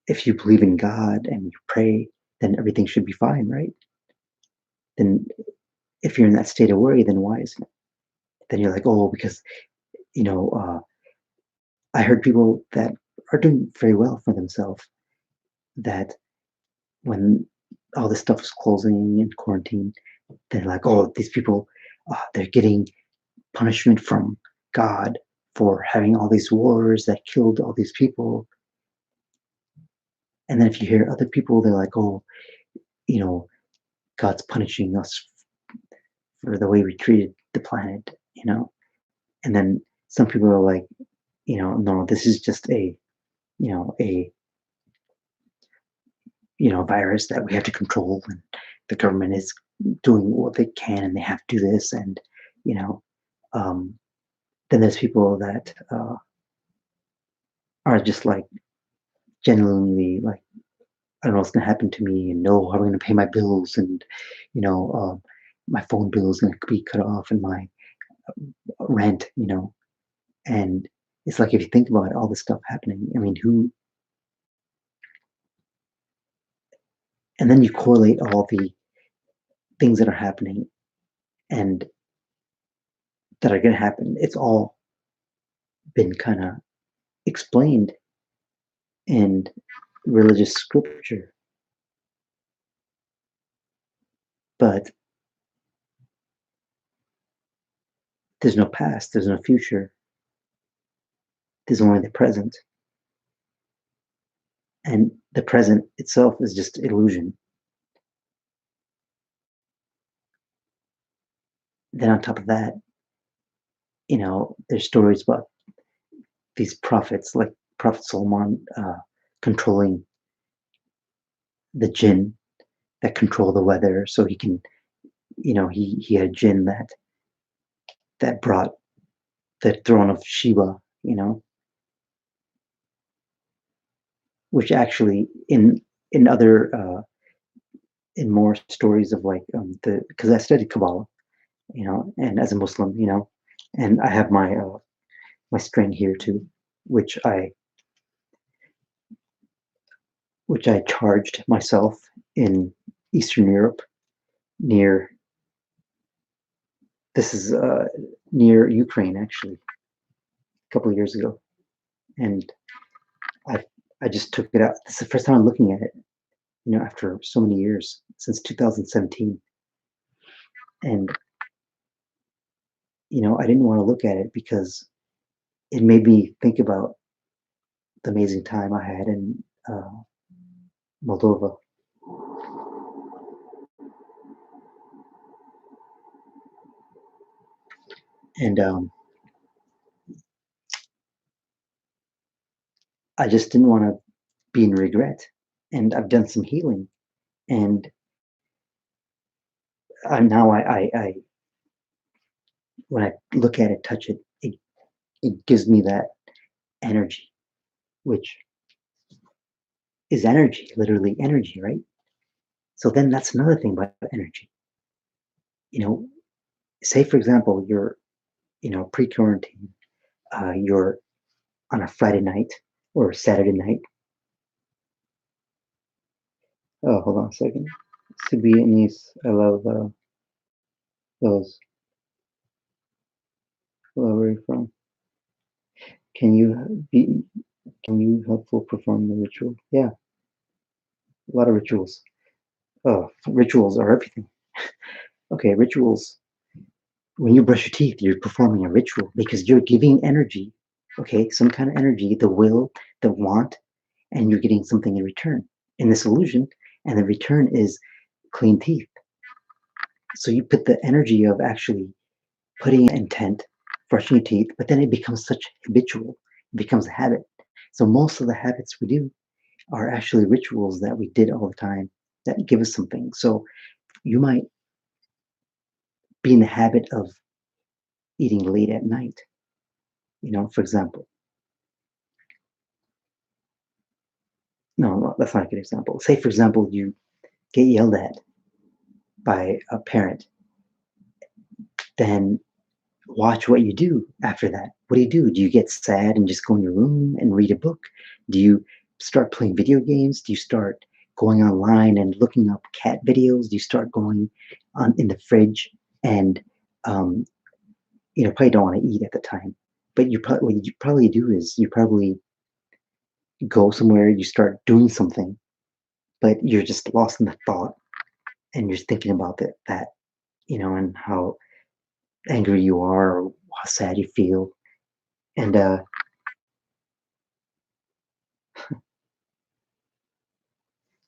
if you believe in God and you pray, then everything should be fine, right? Then if you're in that state of worry, then why isn't it? then you're like, oh, because you know, I heard people that are doing very well for themselves that when all this stuff was closing and quarantine, they're like, oh, these people, they're getting punishment from God for having all these wars that killed all these people. And then if you hear other people, they're like, oh, you know, God's punishing us for the way we treated the planet, you know. And then some people are like, no, this is just you know, a virus that we have to control, and the government is doing what they can, and they have to do this, and you know, um, then there's people that are just like genuinely like, I don't know what's going to happen to me, and no, how am I going to pay my bills, and you know, my phone bill is going to be cut off, and my rent, and it's like if you think about all this stuff happening, I mean, who? And then you correlate all the things that are happening and that are going to happen. It's all been kind of explained in religious scripture, but there's no past, there's no future, there's only the present. And the present itself is just illusion. Then on top of that, there's stories about these prophets, like Prophet Solomon, controlling the jinn that control the weather, so he can, he had a jinn that brought the throne of Sheba, which actually in other in more stories of like the because I studied Kabbalah, and as a Muslim, and I have my string here too, which I charged myself in Eastern Europe near this is near Ukraine actually a couple of years ago, and I I just took it out. This is the first time I'm looking at it, after so many years since 2017, and I didn't want to look at it because it made me think about the amazing time I had in Moldova. And I just didn't want to be in regret. And I've done some healing. And now I when I look at it, touch it, it gives me that energy, which is energy, literally energy, right? So then that's another thing about energy. Say for example, you're, pre-quarantine, you're on a Friday night or Saturday night. Oh, hold on a second. Subi Anis, I love those. Hello, where are you from? Can you helpful perform the ritual? Yeah, a lot of rituals. Oh, rituals are everything. Okay, rituals. When you brush your teeth, you're performing a ritual because you're giving energy, okay, some kind of energy, the will, the want, and you're getting something in return in this illusion, and the return is clean teeth. So you put the energy of actually putting intent, brushing your teeth, but then it becomes such habitual, it becomes a habit. So most of the habits we do are actually rituals that we did all the time that give us something. So you might be in the habit of eating late at night, for example. No, that's not a good example. Say, for example, you get yelled at by a parent, then watch what you do after that. What do you do? Do you get sad and just go in your room and read a book? Do you start playing video games? Do you start going online and looking up cat videos? Do you start going on in the fridge and probably don't want to eat at the time. But what you probably do is you probably go somewhere, you start doing something, but you're just lost in the thought and you're thinking about that, and how angry you are or how sad you feel. And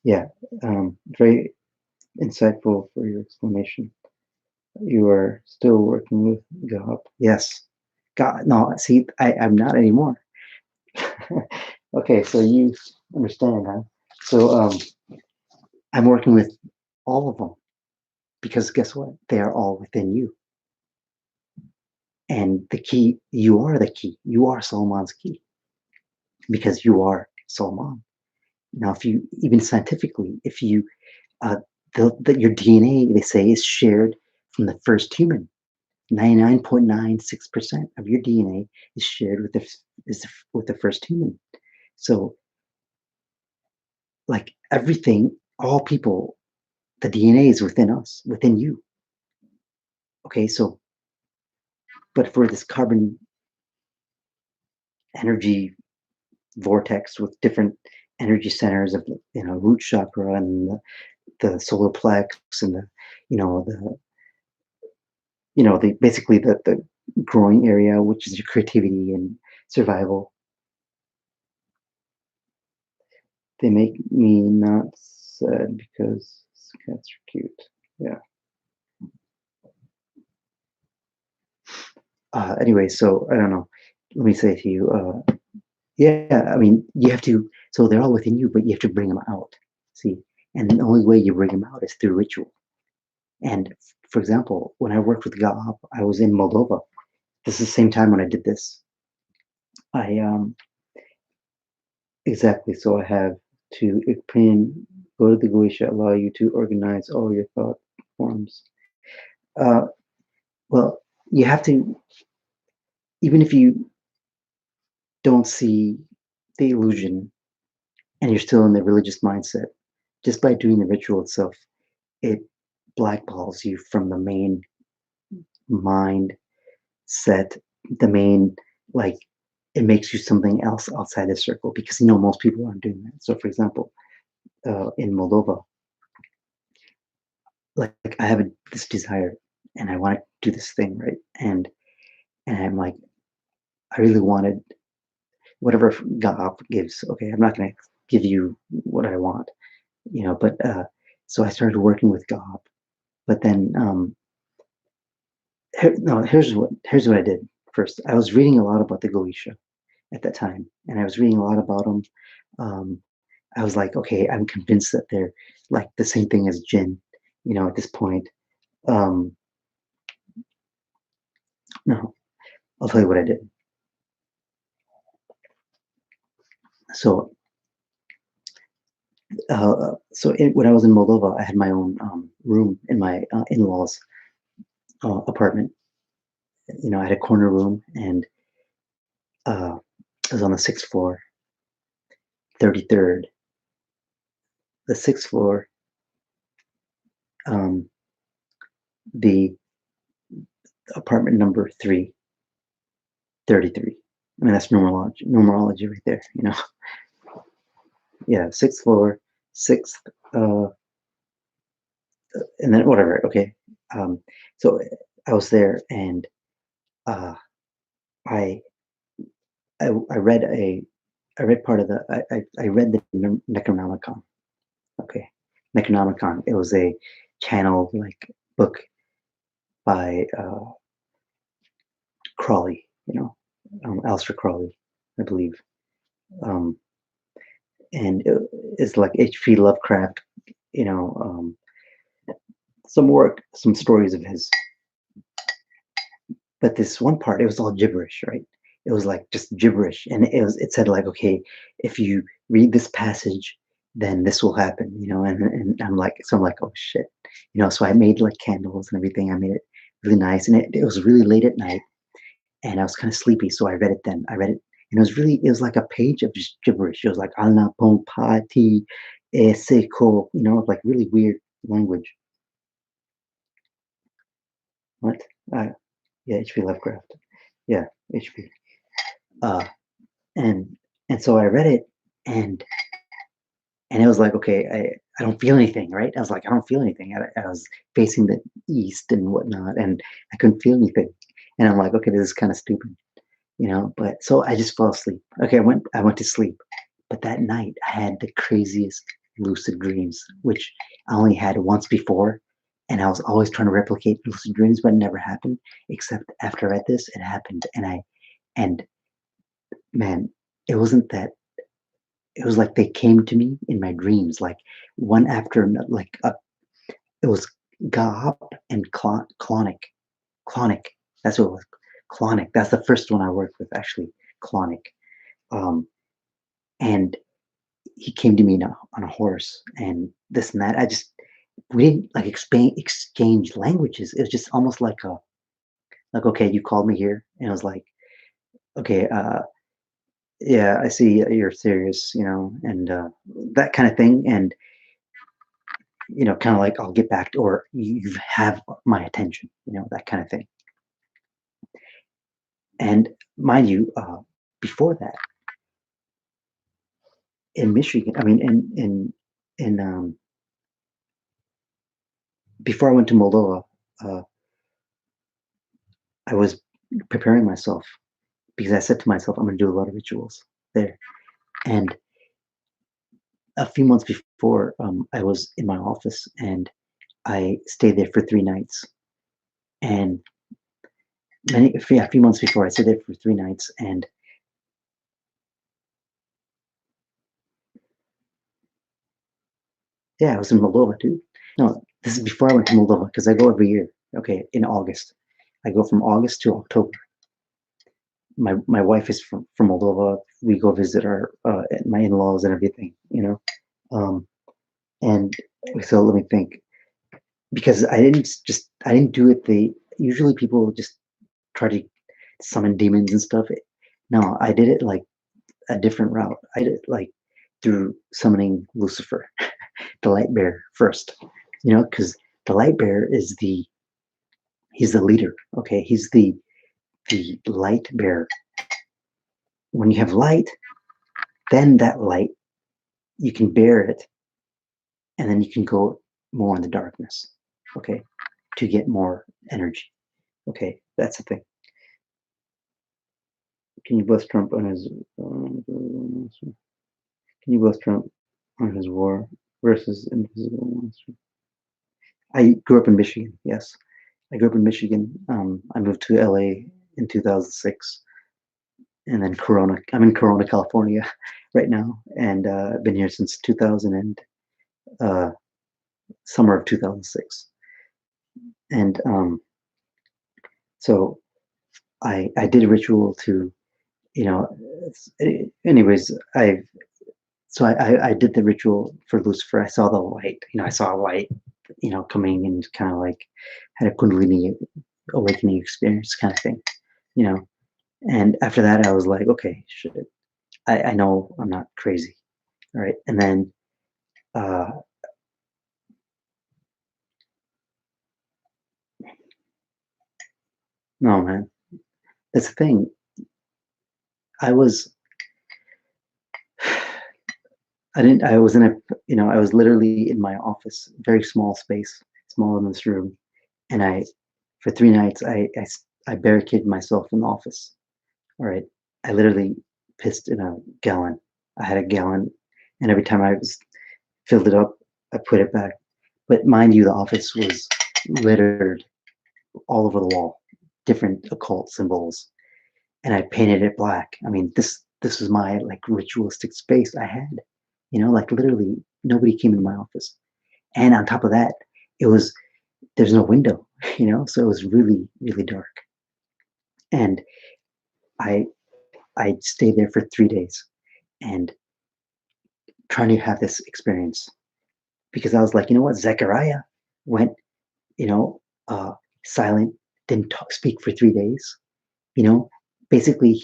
yeah, very insightful for your explanation. You are still working with God. Yes. God, no, see, I'm not anymore. Okay, so you understand, huh? So I'm working with all of them because guess what? They are all within you. And the key, you are the key. You are Solomon's key because you are Solomon. Now, if you, even scientifically, if you, uh, your DNA, they say, is shared from the first human. 99.96% of your DNA is shared with the first human. So, like everything, all people, the DNA is within us, within you. Okay, so, but for this carbon energy vortex with different energy centers of root chakra and the solar plex and the you know the the basically the growing area, which is your creativity and survival. They make me not sad because cats are cute. Yeah. Anyway, so I don't know. Let me say to you, yeah, I mean, you have to. So they're all within you, but you have to bring them out. See, and the only way you bring them out is through ritual. And for example, when I worked with Gaab, I was in Moldova. This is the same time when I did this. I exactly. So I have to pin, go to the Goetia, allow you to organize all your thought forms. Uh, well, you have to, even if you don't see the illusion and you're still in the religious mindset, just by doing the ritual itself, it blackballs you from the main mind set, the main, like, it makes you something else outside the circle because most people aren't doing that. So, for example, in Moldova, like I have this desire and I want to do this thing, right? And I'm like, I really wanted whatever God gives. Okay, I'm not going to give you what I want, But so I started working with God. But then, no, here's what I did first. I was reading a lot about the Goetia at that time, and I was reading a lot about them. Um, I was like, okay, I'm convinced that they're like the same thing as jinn, at this point. Um, no, I'll tell you what I did. So, when I was in Moldova, I had my own room in my in-laws' apartment. I had a corner room, and uh, I was on the sixth floor, 33rd. The sixth floor, um, the apartment number 333. I mean, that's numerology right there. Yeah, sixth floor, sixth, uh, and then whatever. Okay, um, so I was there, and uh, I, I read part of I read the Necronomicon. Okay, Necronomicon. It was a channel like book by Crawley. Aleister Crawley, I believe. Um, and it's like H.P. Lovecraft. You know, um, some stories of his. But this one part, it was all gibberish, right? It was like just gibberish, and it said like, okay, if you read this passage, then this will happen, and I'm like, oh shit, So I made like candles and everything. I made it really nice, and it was really late at night, and I was kind of sleepy, so I read it then. I read it, and it was like a page of just gibberish. It was like Alna Pong Pati Seko, like really weird language. What? Yeah, H.P. Lovecraft. Yeah, H.P. Uh, and and so I read it, and and it was like, okay, I don't feel anything, right? I was like, I don't feel anything. I was facing the east and whatnot, and I couldn't feel anything. And I'm like, okay, this is kind of stupid, you know. But so I just fell asleep. Okay, I went to sleep, but that night I had the craziest lucid dreams, which I only had once before, and I was always trying to replicate lucid dreams, but it never happened. Except after I read this, it happened, and man, it wasn't that. It was like they came to me in my dreams, like one after another. It was Gahop and Clonic. That's what it was. Clonic. That's the first one I worked with, actually. Clonic. Um, and he came to me on a horse and this and that. We didn't like exchange languages. It was just almost like, okay, you called me here. And it was like, okay, yeah, I see you're serious, and that kind of thing. And, kind of like, I'll get back to, or you have my attention, that kind of thing. And mind you, before that, in Michigan, I mean, in before I went to Moldova, uh, I was preparing myself because I said to myself, I'm going to do a lot of rituals there. And a few months before, I was in my office and I stayed there for 3 nights. And a few months before, I stayed there for 3 nights. And yeah, I was in Moldova, dude. No, this is before I went to Moldova because I go every year. Okay, in August. I go from August to October. My wife is from Moldova. We go visit our my in-laws and everything. Um, and so let me think, because I didn't do it. Usually people just try to summon demons and stuff. No, I did it like a different route. I did it like through summoning Lucifer, the light bearer first. Because the light bearer he's the leader. Okay, he's the light bearer. When you have light, then that light you can bear it, and then you can go more in the darkness. Okay, to get more energy. Okay, that's the thing. Can you bless Trump on his? Can you bless Trump on his war versus invisible monster? I grew up in Michigan. Yes, I grew up in Michigan. I moved to LA in 2006, and then Corona. I'm in Corona, California, right now, and I've been here since 2000 and summer of 2006. And so I did a ritual to, you know. Anyways, I did the ritual for Lucifer. I saw the light. I saw a light, coming and kind of like had a Kundalini awakening experience kind of thing, you know. And after that, I was like, okay, shit. I know I'm not crazy. All right. And then, uh, no, man, that's the thing. I was, I didn't, I was in I was literally in my office, very small space, smaller than this room. And for 3 nights, I barricaded myself in the office. All right. I literally pissed in a gallon. I had a gallon, and every time I filled it up, I put it back. But mind you, the office was littered all over the wall, different occult symbols, and I painted it black. I mean, this was my like ritualistic space I had. Like literally nobody came into my office, and on top of that, it was there's no window. So it was really really dark, and I I stayed there for 3 days and trying to have this experience because I was like, you know what, Zechariah went, you know, uh, silent, didn't speak for 3 days. You know, basically,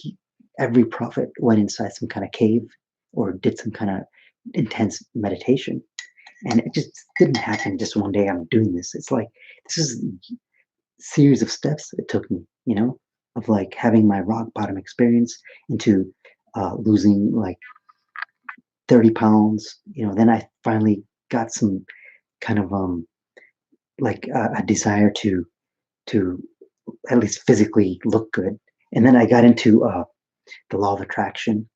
every prophet went inside some kind of cave or did some kind of intense meditation, and it just didn't happen just one day. I'm doing this. It's like this is a series of steps it took me. you know, of like having my rock bottom experience into losing like 30 pounds. Then I finally got some kind of like a desire to at least physically look good. And then I got into the law of attraction.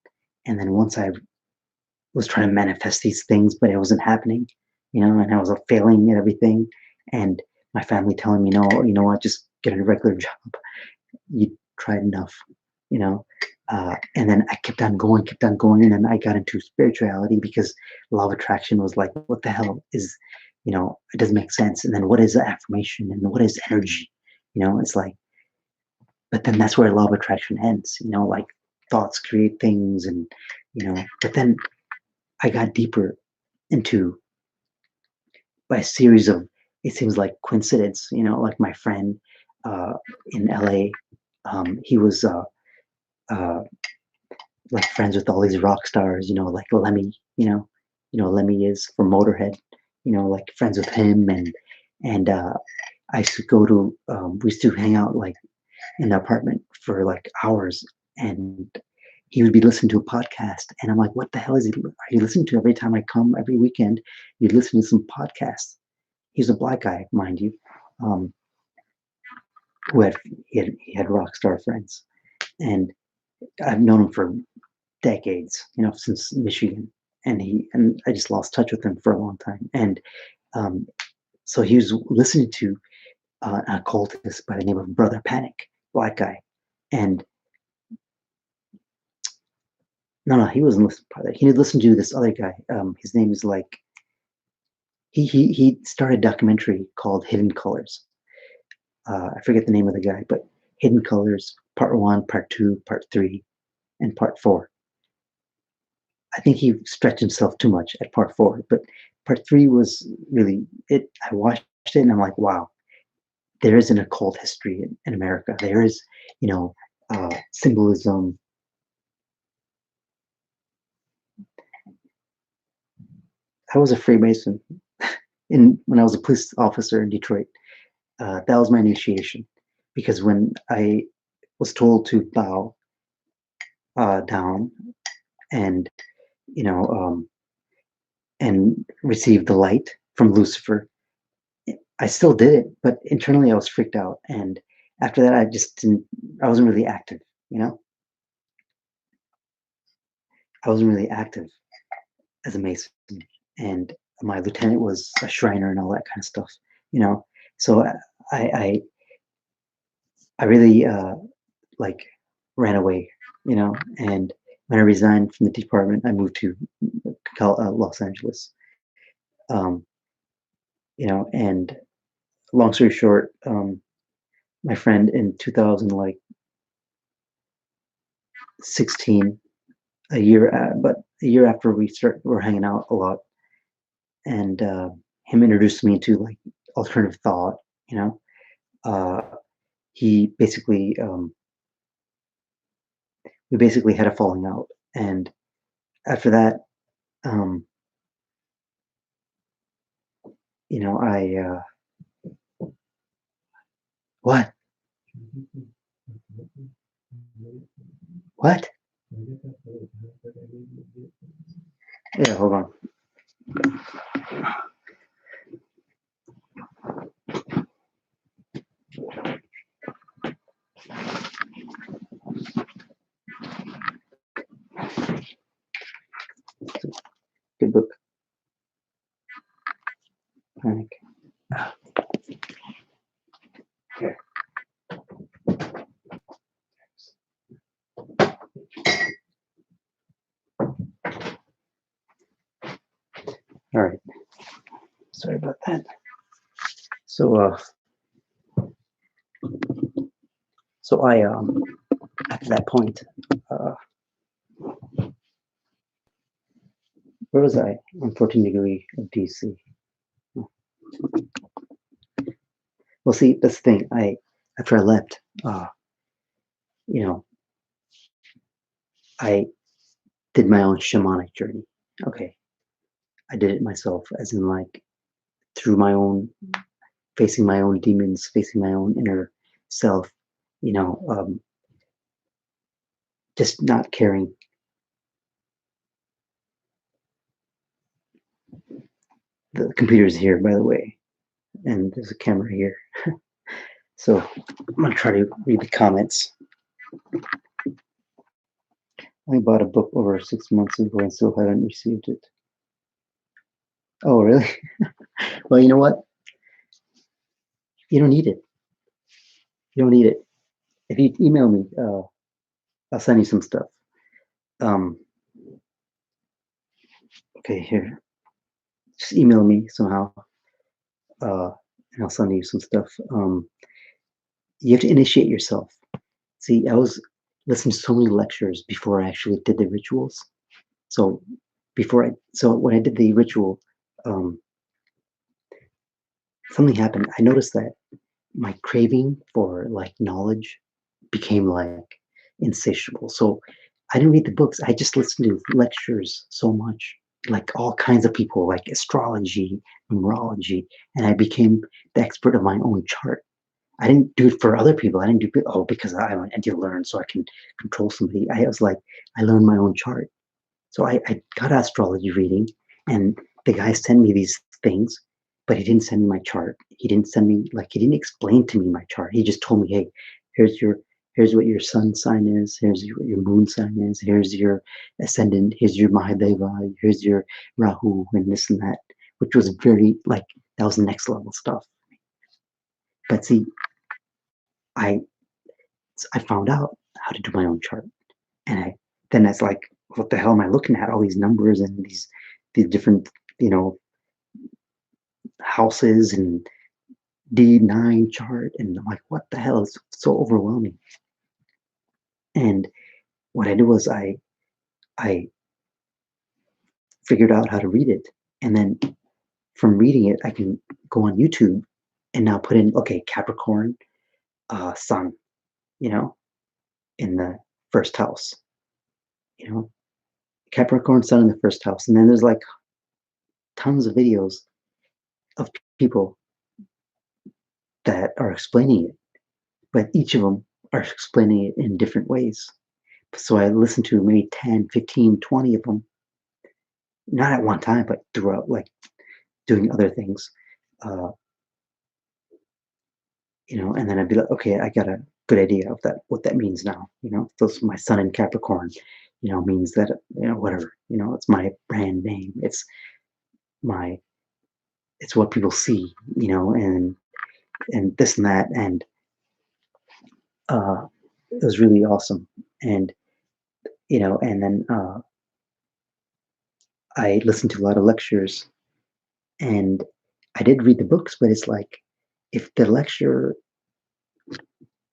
And then once I was trying to manifest these things, but it wasn't happening, and I was failing at everything. And my family telling me, no, you know what, just get a regular job. You tried enough, you know. And then I kept on going, and then I got into spirituality because law of attraction was like, what the hell is, it doesn't make sense. And then what is affirmation and what is energy? It's like, but then that's where law of attraction ends. Like thoughts create things, and But then I got deeper into by a series of, it seems like coincidence. Like my friend uh, in LA, he was like friends with all these rock stars, like Lemmy, Lemmy is from Motorhead, like friends with him, and I used to go to we used to hang out like in the apartment for like hours, and he would be listening to a podcast, and I'm like, what the hell are you listening to? Every time I come, every weekend, you'd listen to some podcasts. He's a black guy, mind you, um, he had rock star friends, and I've known him for decades, since Michigan, and I just lost touch with him for a long time. And um, so he was listening to an occultist by the name of Brother Panic, black guy, and no, he wasn't listening to that. He had listened to this other guy. His name is like he started a documentary called Hidden Colors. I forget the name of the guy, but Hidden Colors, Part 1, Part 2, Part 3, and Part 4. I think he stretched himself too much at Part 4, but Part 3 was really it. I watched it and I'm like, wow, there is an occult history in America. There is, symbolism. I was a Freemason when I was a police officer in Detroit. That was my initiation, because when I was told to bow down and you know and receive the light from Lucifer, I still did it, but internally I was freaked out. And after that, I just didn't. I wasn't really active. I wasn't really active as a Mason, and my lieutenant was a Shriner and all that kind of stuff. You know, so I I really like ran away. And when I resigned from the department, I moved to Los Angeles. Um, and long story short, my friend in 2000, like 16, but a year after we're hanging out a lot, and him introduced me to like alternative thought. You know, uh, he basically we basically had a falling out, and after that, um, I what what? Yeah, hold on. Good book. Panic. Here. All right. Sorry about that. So I after that point, uh, where was I? On 14 degree of DC. Well, see, that's the thing. After I left, you know, I did my own shamanic journey. Okay, I did it myself, as in like through my own, facing my own demons, facing my own inner self, just not caring. The computer's here, by the way, and there's a camera here. So I'm gonna try to read the comments. I bought a book over 6 months ago and still haven't received it. Oh, really? Well, you know what? You don't need it. You don't need it. If you email me, I'll send you some stuff. Okay, here. Just email me somehow, and I'll send you some stuff. You have to initiate yourself. See, I was listening to so many lectures before I actually did the rituals. So when I did the ritual, um, something happened. I noticed that my craving for like knowledge became like insatiable. So I didn't read the books. I just listened to lectures so much, like all kinds of people, like astrology, numerology, and I became the expert of my own chart. I didn't do it for other people. I didn't do it, because I need to learn so I can control somebody. I was like, I learned my own chart. So I got astrology reading, and the guy sent me these things, but he didn't send me my chart. He didn't send me, like, he didn't explain to me my chart. He just told me, hey, here's what your sun sign is, here's what your moon sign is, here's your ascendant, here's your Mahadeva, here's your Rahu, and this and that, which was very, like, that was next level stuff. But see, I I found out how to do my own chart. And then it's like, what the hell am I looking at? All these numbers and these different, houses and D9 chart. And I'm like, what the hell? It's so overwhelming. And what I did was I figured out how to read it. And then from reading it, I can go on YouTube and now put in, okay, Capricorn, sun, you know, in the first house, you know, Capricorn sun in the first house. And then there's like tons of videos of people that are explaining it, but each of them are explaining it in different ways. So I listened to maybe 10, 15, 20 of them, not at one time, but throughout, like doing other things, uh, and then I'd be like, okay, I got a good idea of that, what that means now. Those my sun in Capricorn, means that, whatever, it's my brand name. My, it's what people see, and this and that. And it was really awesome. And, and then I listened to a lot of lectures, and I did read the books, but it's like, if the lecture,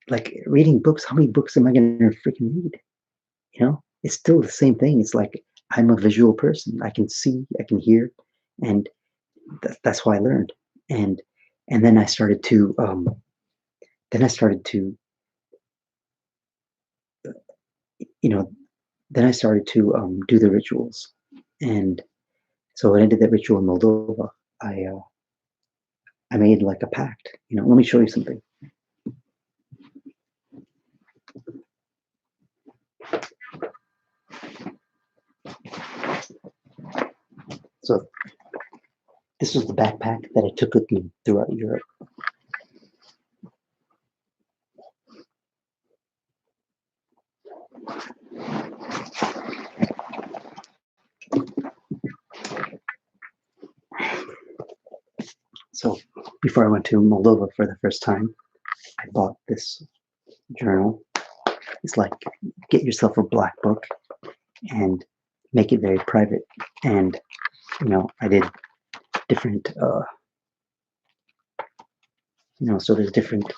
like reading books, how many books am I going to freaking read? It's still the same thing. It's like, I'm a visual person. I can see, I can hear, and that's why I learned. And then I started to, then I started to, you know, then I started to do the rituals. And so when I did that ritual in Moldova, I made like a pact. Let me show you something. So this was the backpack that I took with me throughout Europe. So before I went to Moldova for the first time, I bought this journal. It's like, get yourself a black book and make it very private. And, I did different, so there's different,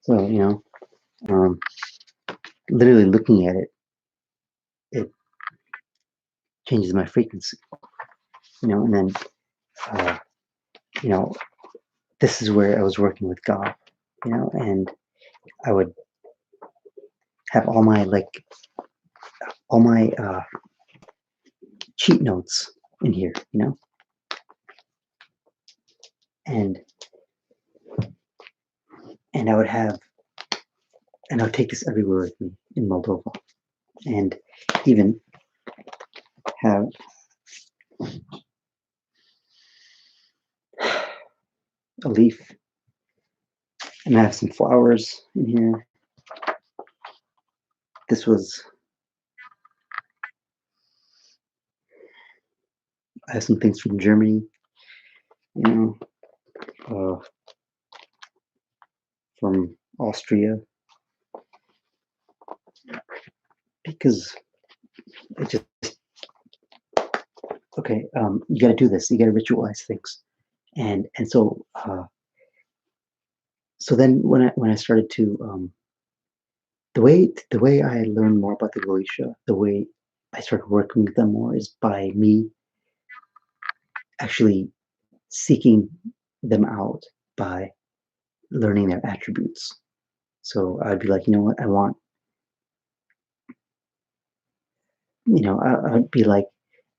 so, literally looking at it, it changes my frequency, and then, you know, this is where I was working with God, and I would have all my cheat notes in here, and and I would have and I would take this everywhere with me in Moldova, and even have a leaf, and I have some flowers in here. This was I have some things from Germany, you know, from Austria, because it just okay. You got to do this. You got to ritualize things, and so then when I started to the way I learned more about the Goetia, the way I started working with them more is by me actually seeking them out by learning their attributes. So I'd be like, you know what, I want, I'd be like,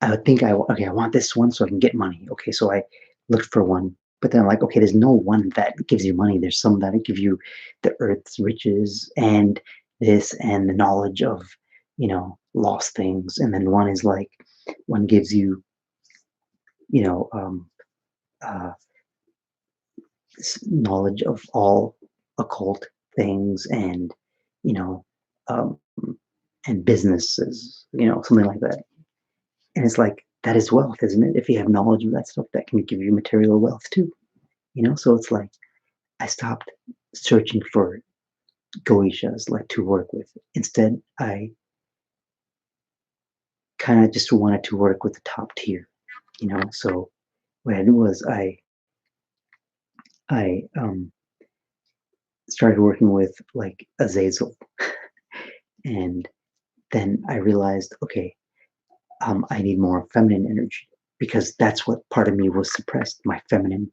I would think okay, I want this one so I can get money. Okay, so I looked for one, but then I'm like, okay, there's no one that gives you money. There's some that give you the earth's riches and this and the knowledge of, lost things. And then one is like, one gives you, you know, uh, knowledge of all occult things and, you know, um, and businesses, something like that. And it's like, that is wealth, isn't it? If you have knowledge of that stuff, that can give you material wealth too, So it's like, I stopped searching for Goetias like to work with. Instead, I kind of just wanted to work with the top tier, So what I did was I started working with like Azazel, and then I realized, okay, I need more feminine energy because that's what part of me was suppressed, my feminine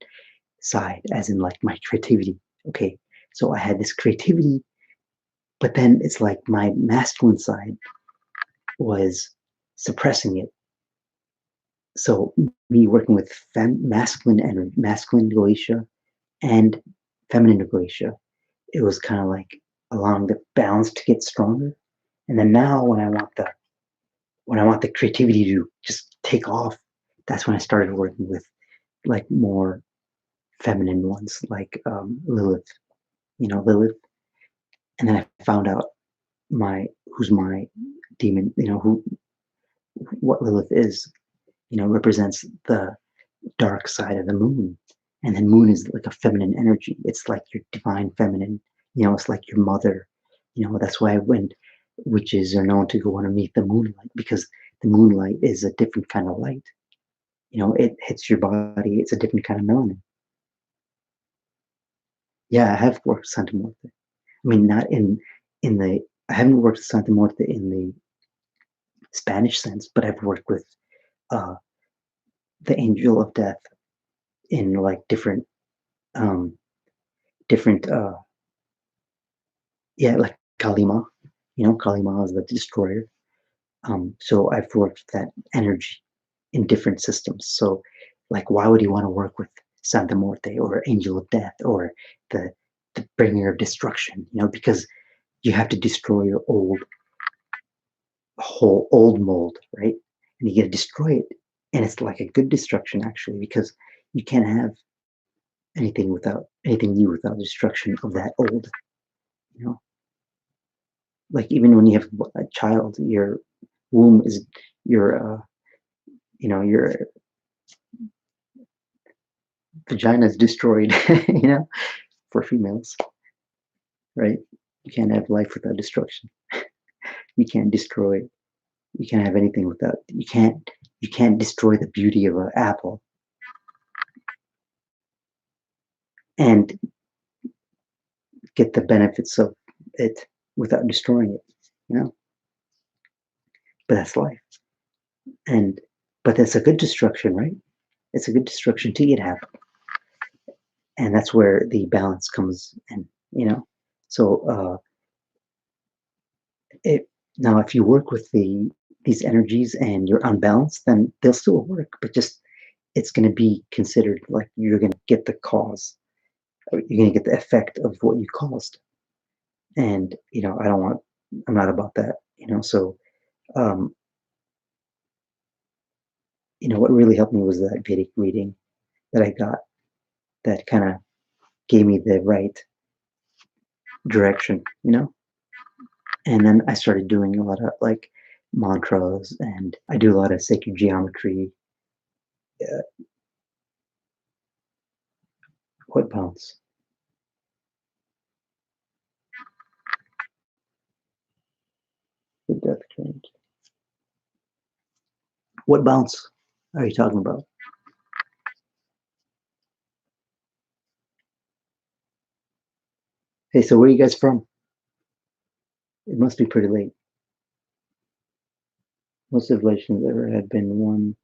side, as in like my creativity. Okay, so I had this creativity, but then it's like my masculine side was suppressing it. So me working with masculine energy, masculine Goetia and feminine Goetia, it was kind of like allowing the balance to get stronger. And then now when I want the creativity to just take off, that's when I started working with like more feminine ones, like Lilith, Lilith. And then I found out who's my demon, what Lilith is, represents the dark side of the moon. And then moon is like a feminine energy. It's like your divine feminine, it's like your mother. That's why when witches are known to go underneath the moonlight, because the moonlight is a different kind of light. It hits your body. It's a different kind of melanin. Yeah, I have worked with Santa Muerte. I mean, not in the I haven't worked with Santa Muerte in the Spanish sense, but I've worked with uh, the angel of death in like um, different yeah, like Kalima. Kalima is the destroyer. So I've worked with that energy in different systems. So, like, why would you want to work with Santa Muerte or Angel of Death or the the bringer of destruction? Because you have to destroy your whole old mold, right? And you got to destroy it, and it's like a good destruction actually, because you can't have anything new without destruction of that old. You know, like even when you have a child, your womb is your your vagina is destroyed. For females, right? You can't have life without destruction. You can't destroy. You can't have anything without. You can't destroy the beauty of an apple and get the benefits of it without destroying it. You know, but that's life. And but that's a good destruction, right? It's a good destruction to get happy, and that's where the balance comes in. So it now if you work with the these energies and you're unbalanced, then they'll still work, but just it's going to be considered like you're going to get the cause, or you're going to get the effect of what you caused. And I'm not about that. So um, what really helped me was that Vedic reading that I got that kind of gave me the right direction. And then I started doing a lot of like mantras, and I do a lot of sacred geometry. uh, what bounce? The death change. What bounce are you talking about? Hey, so where are you guys from? It must be pretty late. Most civilizations ever had been won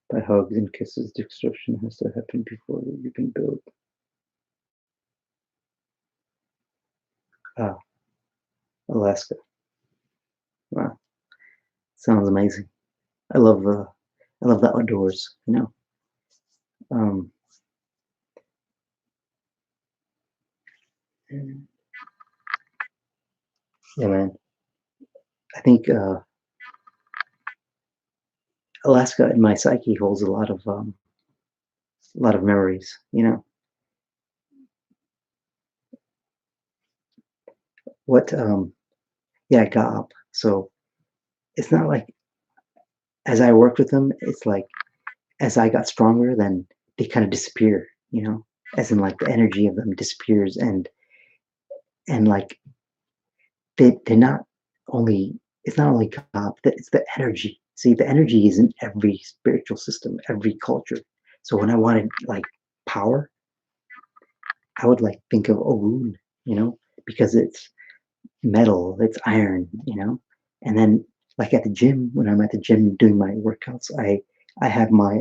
by hugs and kisses. Destruction has to happen before you can build. Ah, Alaska. Wow, sounds amazing. I love uh, I love the outdoors. Um, yeah, man. I think Alaska in my psyche holds a lot of memories. What? Yeah, I got up. So it's not like as I worked with them, it's like as I got stronger, then they kind of disappear. As in like the energy of them disappears, and like they're not only it's not only cop, that it's the energy. See, the energy is in every spiritual system, every culture. So when I wanted like power, I would like think of Ogun, because it's metal, it's iron, and then like at the gym, when I'm at the gym doing my workouts, I have my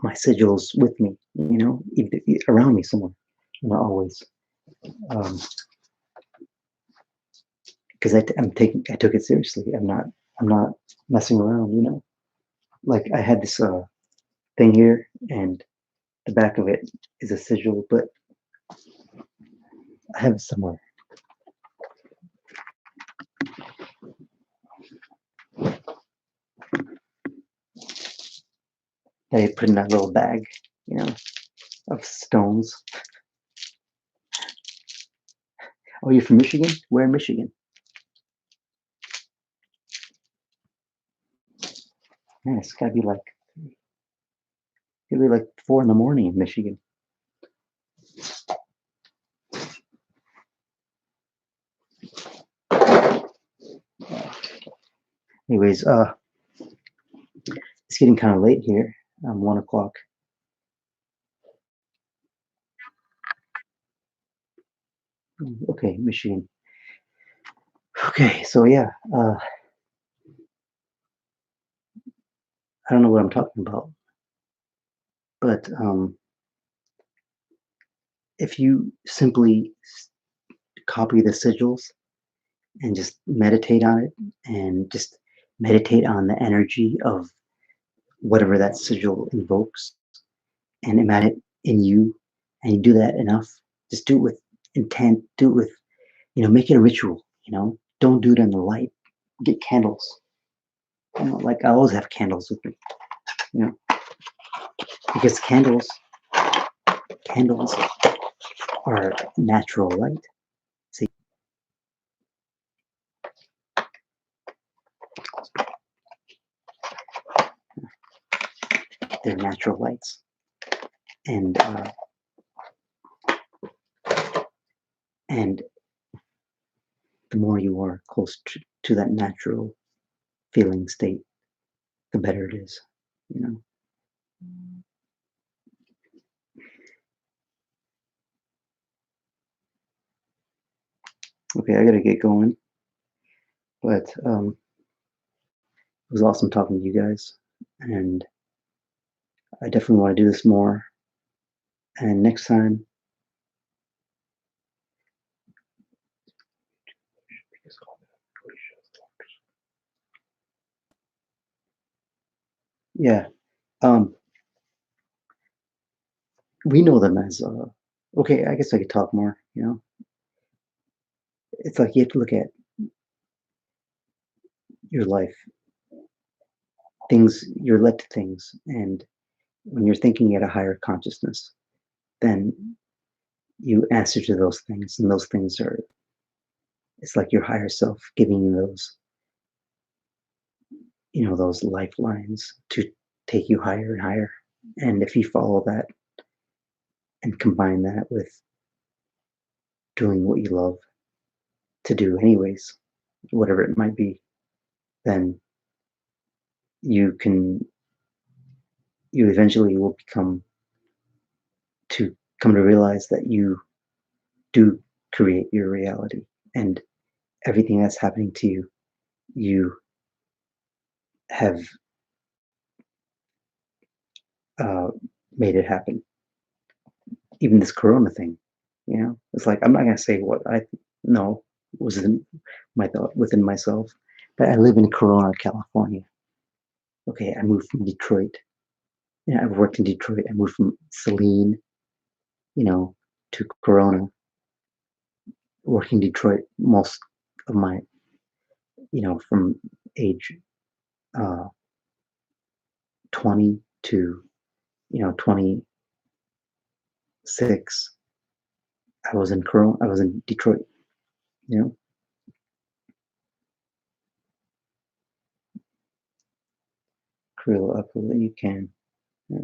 sigils with me, around me somewhere, always. Um, because I took it seriously. I'm not messing around. Like I had this thing here, and the back of it is a sigil, but I have it somewhere. That I put in that little bag, you know, of stones. Oh, you're from Michigan? Where in Michigan? Man, it's gotta be like 4 in the morning in Michigan. Anyways, it's getting kind of late here. 1 o'clock. Okay, Michigan. Okay, so yeah, I don't know what I'm talking about, but if you simply copy the sigils and just meditate on it, and just meditate on the energy of whatever that sigil invokes, and imagine it in you, and you do that enough, just do it with intent, do it with, make it a ritual. Don't do it in the light. Get candles. Like I always have candles with me, you know because candles are natural light. See, they're natural lights, and and the more you are close to that natural feeling state, the better it is. You know. Okay, I gotta get going, but it was awesome talking to you guys, and I definitely want to do this more. And next time, Yeah. Um, we know them as okay, I guess I could talk more, you know. It's like you have to look at your life, things you're led to things, and when you're thinking at a higher consciousness, then you answer to those things, and those things are it's like your higher self giving you those, those lifelines to take you higher and higher. And if you follow that and combine that with doing what you love to do anyways, whatever it might be, then you can you eventually will come to realize that you do create your reality, and everything that's happening to you, you have uh, made it happen. Even this corona thing, it's like I'm not gonna say what I know was in my thought within myself, but I live in Corona, California. Okay, I moved from Detroit. Yeah, I've worked in Detroit. I moved from Saline, you know, to Corona, working Detroit most of my, from age uh, 20 to, 26. I was in Detroit, you know, Krill up that you can. Yeah.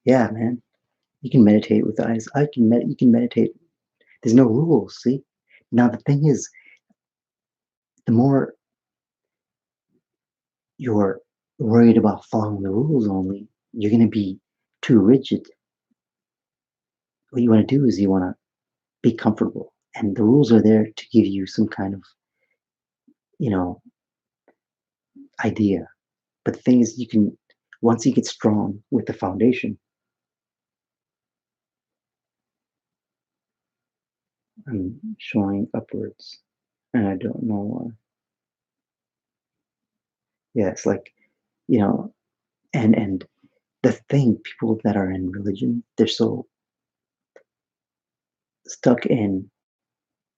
Yeah, man. You can meditate with the eyes. You can meditate. There's no rules, see? Now the thing is, the more you're worried about following the rules only, you're gonna be too rigid. What you want to do is you want to be comfortable, and the rules are there to give you some kind of, you know, idea. But the thing is, you can once you get strong with the foundation. I'm showing upwards, and I don't know why. Yeah, it's like, you know, and the thing, people that are in religion, they're so stuck in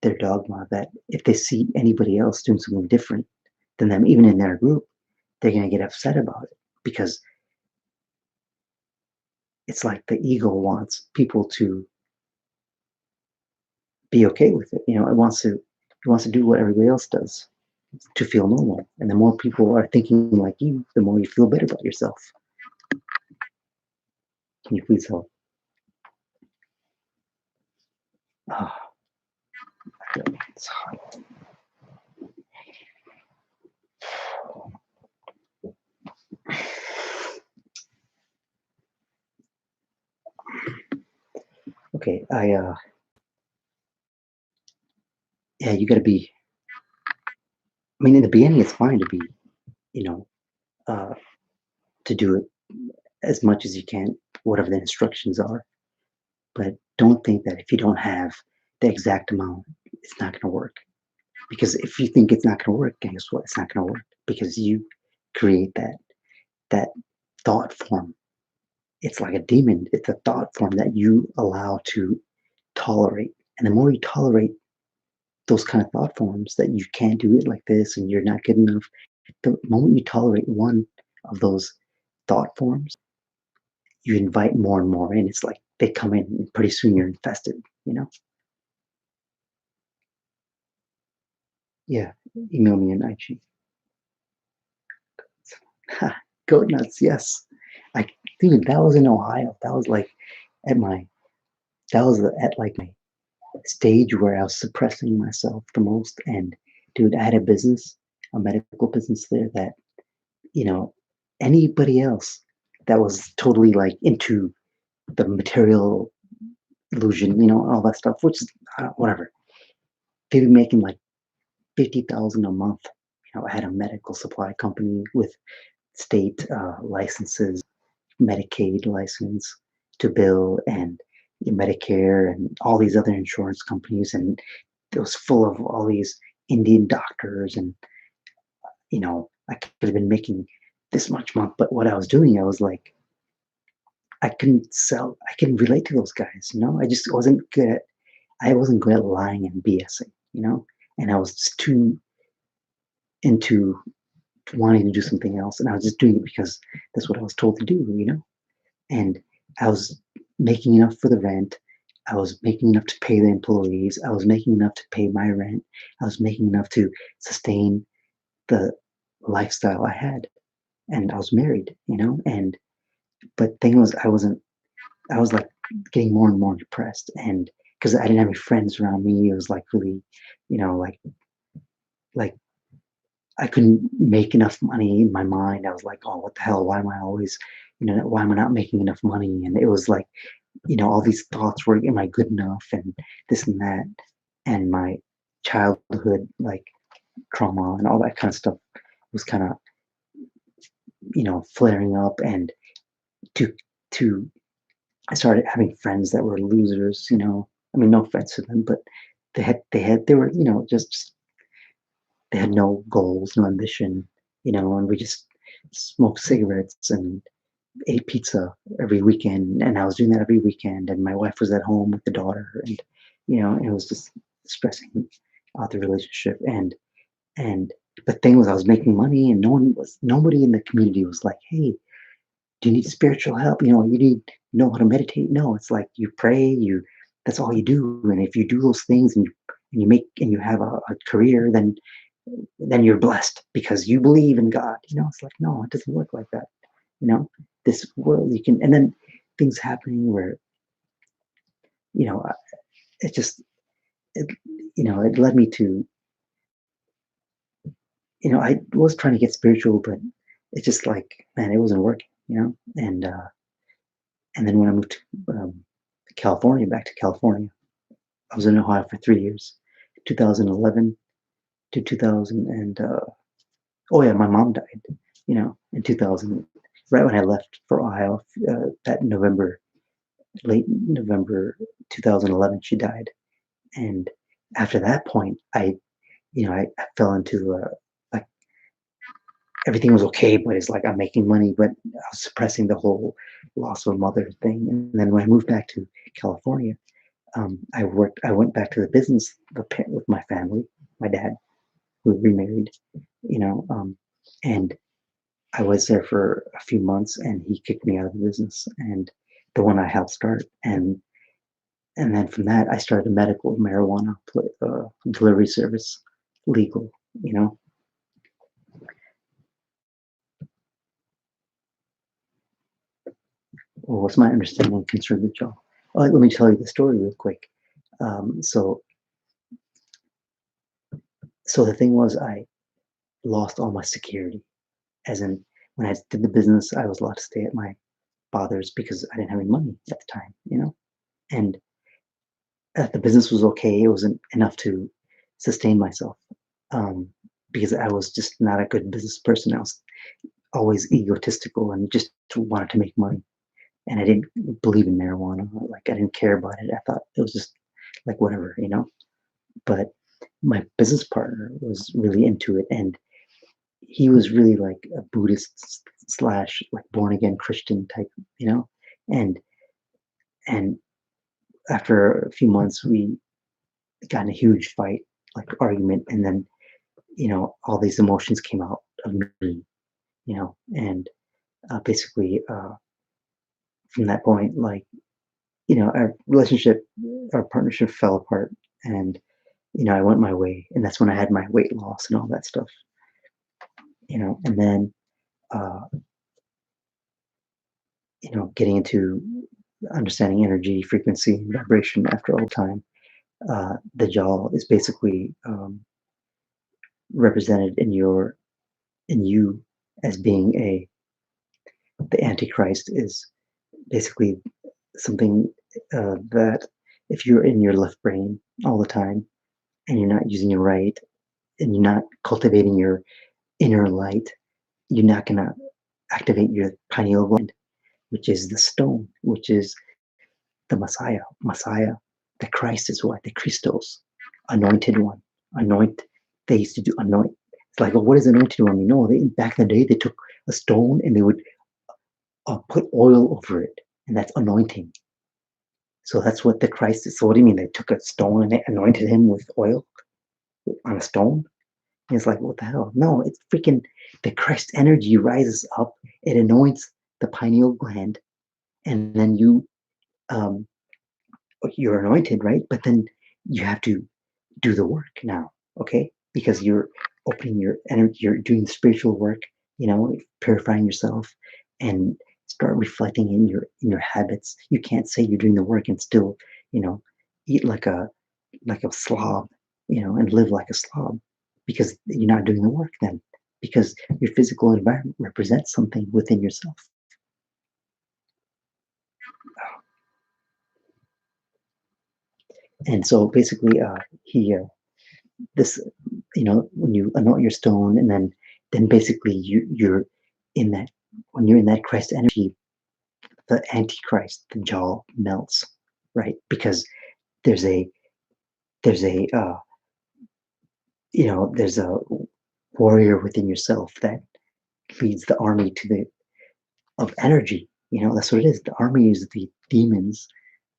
their dogma that if they see anybody else doing something different than them, even in their group, they're going to get upset about it because it's like the ego wants people to be okay with it. It wants to do what everybody else does to feel normal. And the more people are thinking like you, the more you feel better about yourself. Can you please help? Oh, it's hot. Okay, yeah, you got to be. I mean, in the beginning, it's fine to be, you know, uh, to do it as much as you can, whatever the instructions are. But don't think that if you don't have the exact amount, it's not going to work. Because if you think it's not going to work, guess what? It's not going to work because you create that thought form. It's like a demon. It's a thought form that you allow to tolerate. And the more you tolerate those kind of thought forms that you can't do it like this and you're not good enough, the moment you tolerate one of those thought forms, you invite more and more in. It's like they come in and pretty soon you're infested. Yeah, email me an IG. Goat nuts, yes. I Dude, that was in Ohio. That was like at my that was at like my stage where I was suppressing myself the most. And dude, I had a medical business there that, you know, anybody else that was totally like into the material illusion, all that stuff, which is whatever. They'd be making like 50,000 a month. I had a medical supply company with state licenses, Medicaid license to bill, and Medicare, and all these other insurance companies, and it was full of all these Indian doctors, and I could have been making this much month, but what I was doing, I was like, I couldn't sell. I couldn't relate to those guys. I just wasn't good at. I wasn't good at lying and BSing. And I was just too into wanting to do something else, and I was just doing it because that's what I was told to do. And I was making enough for the rent. I was making enough to pay the employees. I was making enough to pay my rent. I was making enough to sustain the lifestyle I had. And I was married. And but thing was, I was like getting more and more depressed, and because I didn't have any friends around me, it was like really, like I couldn't make enough money in my mind. I was like, oh, what the hell? Why am I always, why am I not making enough money? And it was like, all these thoughts were, am I good enough? And this and that. And my childhood, like trauma and all that kind of stuff was kind of, flaring up. And to, to, I started having friends that were losers. I mean, no offense to them, but they were, just they had no goals, no ambition. And we just smoked cigarettes and ate pizza every weekend. And I was doing that every weekend. And my wife was at home with the daughter. And it was just stressing out the relationship. And the thing was, I was making money, and nobody in the community was like, hey, do you need spiritual help? You need know how to meditate. No, it's like you pray, that's all you do. And if you do those things and you make and you have a career, then you're blessed because you believe in God. It's like, no, it doesn't work like that. You know, this world you can, and then things happening where, you know, it just, it, it led me to, I was trying to get spiritual, but it's just like, man, it wasn't working. And then when I moved to California, back to California, I was in Ohio for 3 years, 2011 to 2000, and oh yeah, my mom died, in 2000, right when I left for Ohio, that November, late November 2011, she died. And after that point, I fell into like everything was okay, but it's like I'm making money, but I was suppressing the whole loss of a mother thing. And then when I moved back to California, I went back to the business with my family, my dad, who remarried, you know, um, and I was there for a few months, and he kicked me out of the business, and the one I helped start. And then from that, I started a medical marijuana delivery service, legal. Well, what's my understanding concerned with y'all? Let me tell you the story real quick. Um, so, so the thing was, I lost all my security. As in, when I did the business, I was allowed to stay at my father's because I didn't have any money at the time. And the business was okay. It wasn't enough to sustain myself um, because I was just not a good business person. I was always egotistical and just wanted to make money. And I didn't believe in marijuana. Like I didn't care about it. I thought it was just like whatever. But my business partner was really into it, and he was really like a Buddhist slash like born again Christian type. And and after a few months, we got in a huge fight, like argument, and then all these emotions came out of me. And basically from that point, like our relationship, our partnership fell apart, and I went my way, and that's when I had my weight loss and all that stuff. And then uh, getting into understanding energy, frequency, and vibration after all time. The jaw is basically represented in you as being the antichrist is basically something that if you're in your left brain all the time and you're not using it right and you're not cultivating your inner light, you're not going to activate your pineal gland, which is the stone, which is the Messiah. The Christ is what? The Christos, anointed one. Anoint. They used to do anoint. It's like, oh, what is anointed on me? No, back in the day, they took a stone and they would put oil over it, and that's anointing. So that's what the Christ is. So what do you mean? They took a stone and they anointed him with oil on a stone? And it's like, what the hell? No, it's freaking the Christ energy rises up. It anoints the pineal gland, and then um, you're anointed, right? But then you have to do the work now, okay? Because you're opening your energy, you're doing spiritual work, purifying yourself, and start reflecting in your habits. You can't say you're doing the work and still, eat like a slob, and live like a slob, because you're not doing the work then. Because your physical environment represents something within yourself. And so basically, he this when you anoint your stone, and then basically you're in that when you're in that Christ energy, the antichrist, the jaw melts, right? Because there's a there's a there's a warrior within yourself that leads the army of energy. That's what it is. The army is the demons,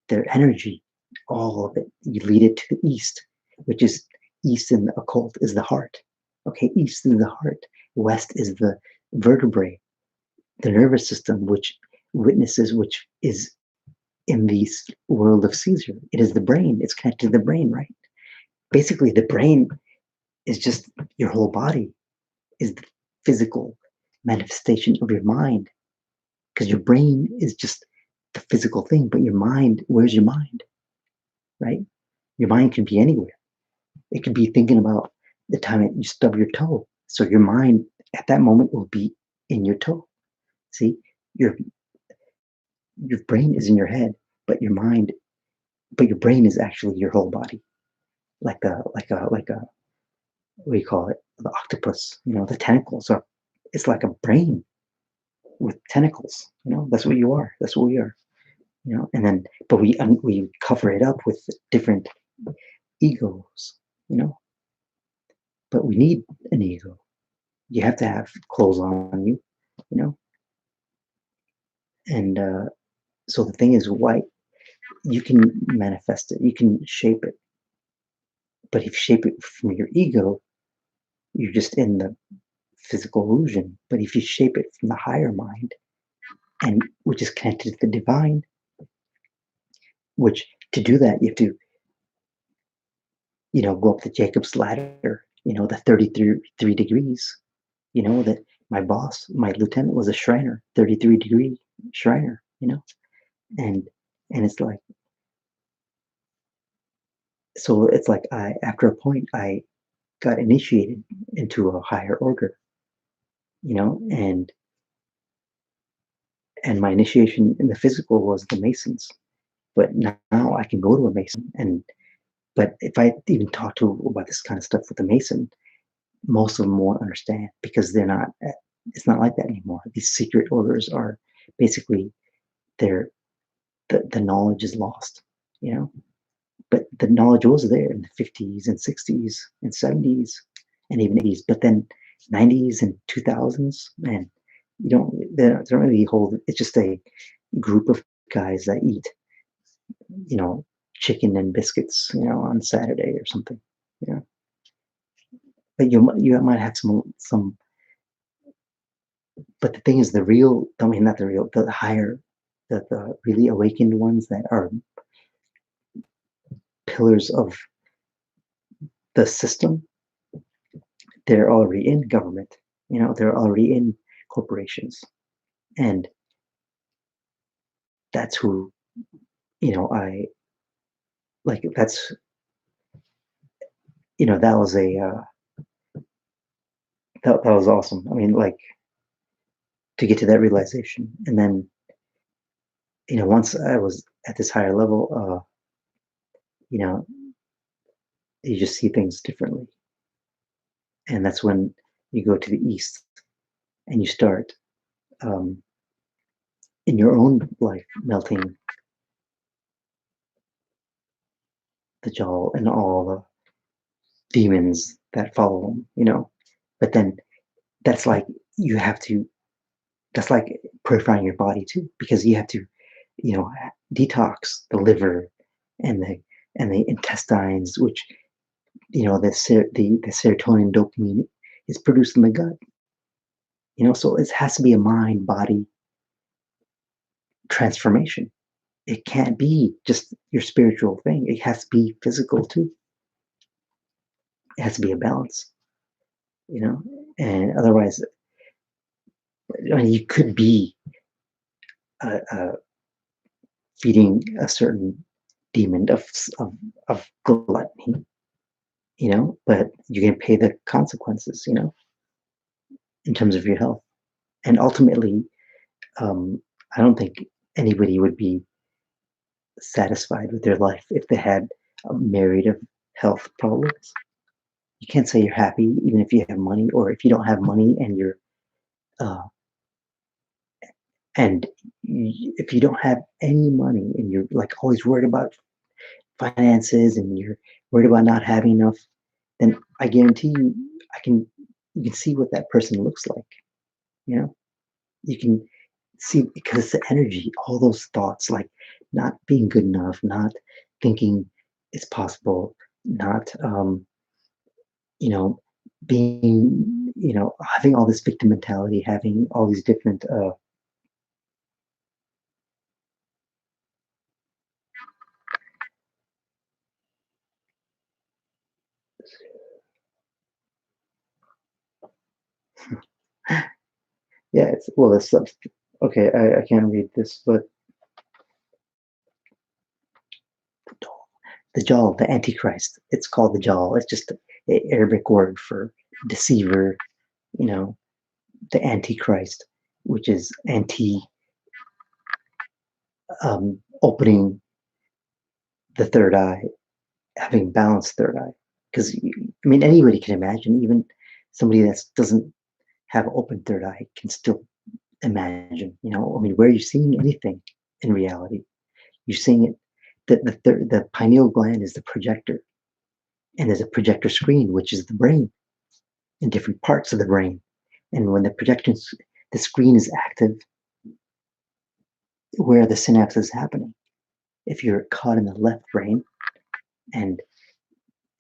their energy, all of it. You lead it to the east, which is east in the occult is the heart. Okay, east is the heart. West is the vertebrae, the nervous system, which witnesses, which is in the world of Caesar. It is the brain. It's connected to the brain, right? Basically, the brain is just your whole body, is the physical manifestation of your mind. Because your brain is just the physical thing, but your mind, where's your mind, right? Your mind can be anywhere. It could be thinking about the time that you stub your toe. So your mind at that moment will be in your toe. See, your your brain is in your head, but your brain is actually your whole body. Like a what do you call it? The octopus. The tentacles are. It's like a brain with tentacles. That's what you are. That's what we are. And then but we cover it up with different egos. You know, but we need an ego. You have to have clothes on you. You know, and so the thing is, why you can manifest it, you can shape it, but if you shape it from your ego, you're just in the physical illusion. But if you shape it from the higher mind, and which is connected to the divine, which to do that you have to, go up the Jacob's ladder, the 33 degrees. That my boss, my lieutenant was a Shriner, 33-degree Shriner, and it's like, so it's like after a point I got initiated into a higher order, and my initiation in the physical was the Masons. But now I can go to a Mason, but if I even talk to about this kind of stuff with a Mason, most of them won't understand, because they're not. It's not like that anymore. These secret orders are basically they're the knowledge is lost, you know. But the knowledge was there in the 50s and 60s and 70s and even 80s. But then 90s and 2000s, man, they don't really hold. It's just a group of guys that eat, chicken and biscuits, on Saturday or something. You know, but you might have some. But the thing is, the real, I mean, not the real, the higher, the really awakened ones that are pillars of the system, they're already in government. They're already in corporations, and that's who, I like. That was that was awesome. I mean, like, to get to that realization, and then once I was at this higher level, you know, you just see things differently, and that's when you go to the east and you start, um, in your own life, melting the jaw and all the demons that follow them. But then that's like you have to. That's like purifying your body too, because you have to, detox the liver and the intestines, which the serotonin, dopamine is produced in the gut. So it has to be a mind body transformation. It can't be just your spiritual thing. It has to be physical too. It has to be a balance, you know. And otherwise, you could be uh, feeding a certain demon of gluttony, but you can pay the consequences, in terms of your health. And ultimately, I don't think anybody would be satisfied with their life if they had a myriad of health problems. You can't say you're happy even if you have money, or if you don't have money and uh, if you don't have any money and you're like always worried about finances and you're worried about not having enough, then I guarantee you, I can you can see what that person looks like. You know, you can see, because the energy, all those thoughts, like not being good enough, not thinking it's possible, not you know, being, having all this victim mentality, having all these different yeah, it's well, it's okay. I can't read this, but the Dajjal, the Antichrist. It's called the Dajjal. It's just an Arabic word for deceiver. You know, the Antichrist, which is anti, opening the third eye, having balanced third eye. Because I mean, anybody can imagine, even somebody that doesn't have open third eye can still imagine. I mean, where are you seeing anything in reality? You're seeing it. The pineal gland is the projector, and there's a projector screen, which is the brain, in different parts of the brain. And when the screen is active, where are the synapses happening? If you're caught in the left brain and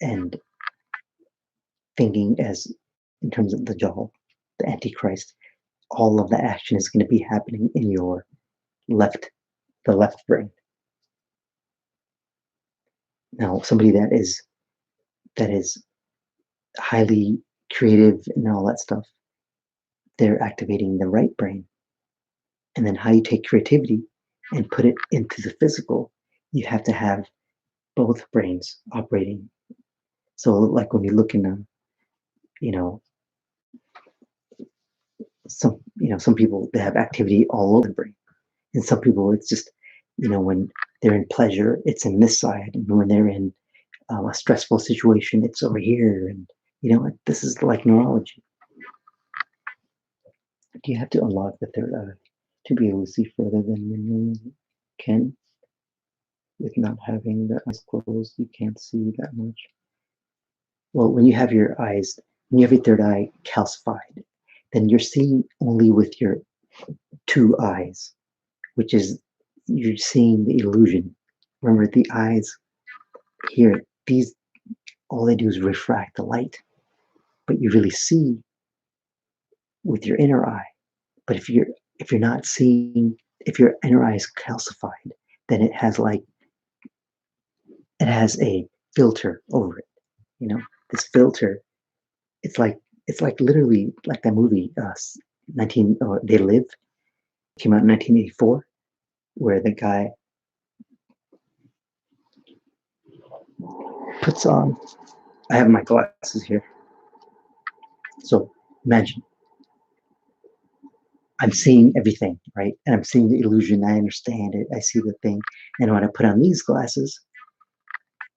and thinking as in terms of the Dajjal, the Antichrist, all of the action is going to be happening in your left, the left brain. Now, somebody that is highly creative and all that stuff, they're activating the right brain. And then how you take creativity and put it into the physical, you have to have both brains operating. So, like when you look in you know, some people, they have activity all over the brain, and some people it's just, when they're in pleasure, it's in this side, and when they're in a stressful situation, it's over here, and this is like neurology. You have to unlock the third eye to be able to see further than you can. With not having the eyes closed, you can't see that much. Well, when you have your eyes, when you have your third eye calcified, then you're seeing only with your two eyes, which is you're seeing the illusion. Remember, the eyes here, these all they do is refract the light, but you really see with your inner eye. But if you're not seeing, if your inner eye is calcified, then it has a filter over it. This filter, it's like literally like that movie 19 They Live, came out in 1984, where the guy puts on, I have my glasses here, so imagine I'm seeing everything, right? And I'm seeing the illusion. I understand it. I see the thing. And when I put on these glasses,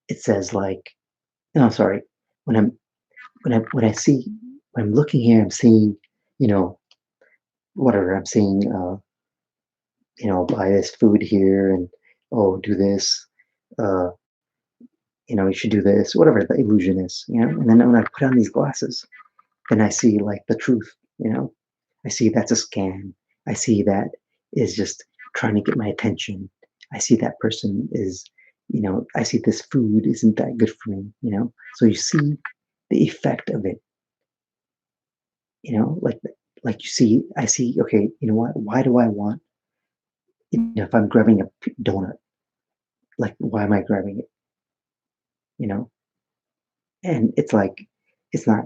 it says like, no, sorry. When I'm when I'm looking here, I'm seeing, you know, whatever. I'm seeing, buy this food here, and oh, do this. Uh, you should do this. Whatever the illusion is. And then when I put on these glasses, then I see like the truth, you know? I see that's a scam. I see that is just trying to get my attention. I see that person is, I see this food isn't that good for me, you know? So you see the effect of it, like you see, I see, okay, you know what? Why do I want, if I'm grabbing a donut, like, why am I grabbing it, you know? And it's like, it's not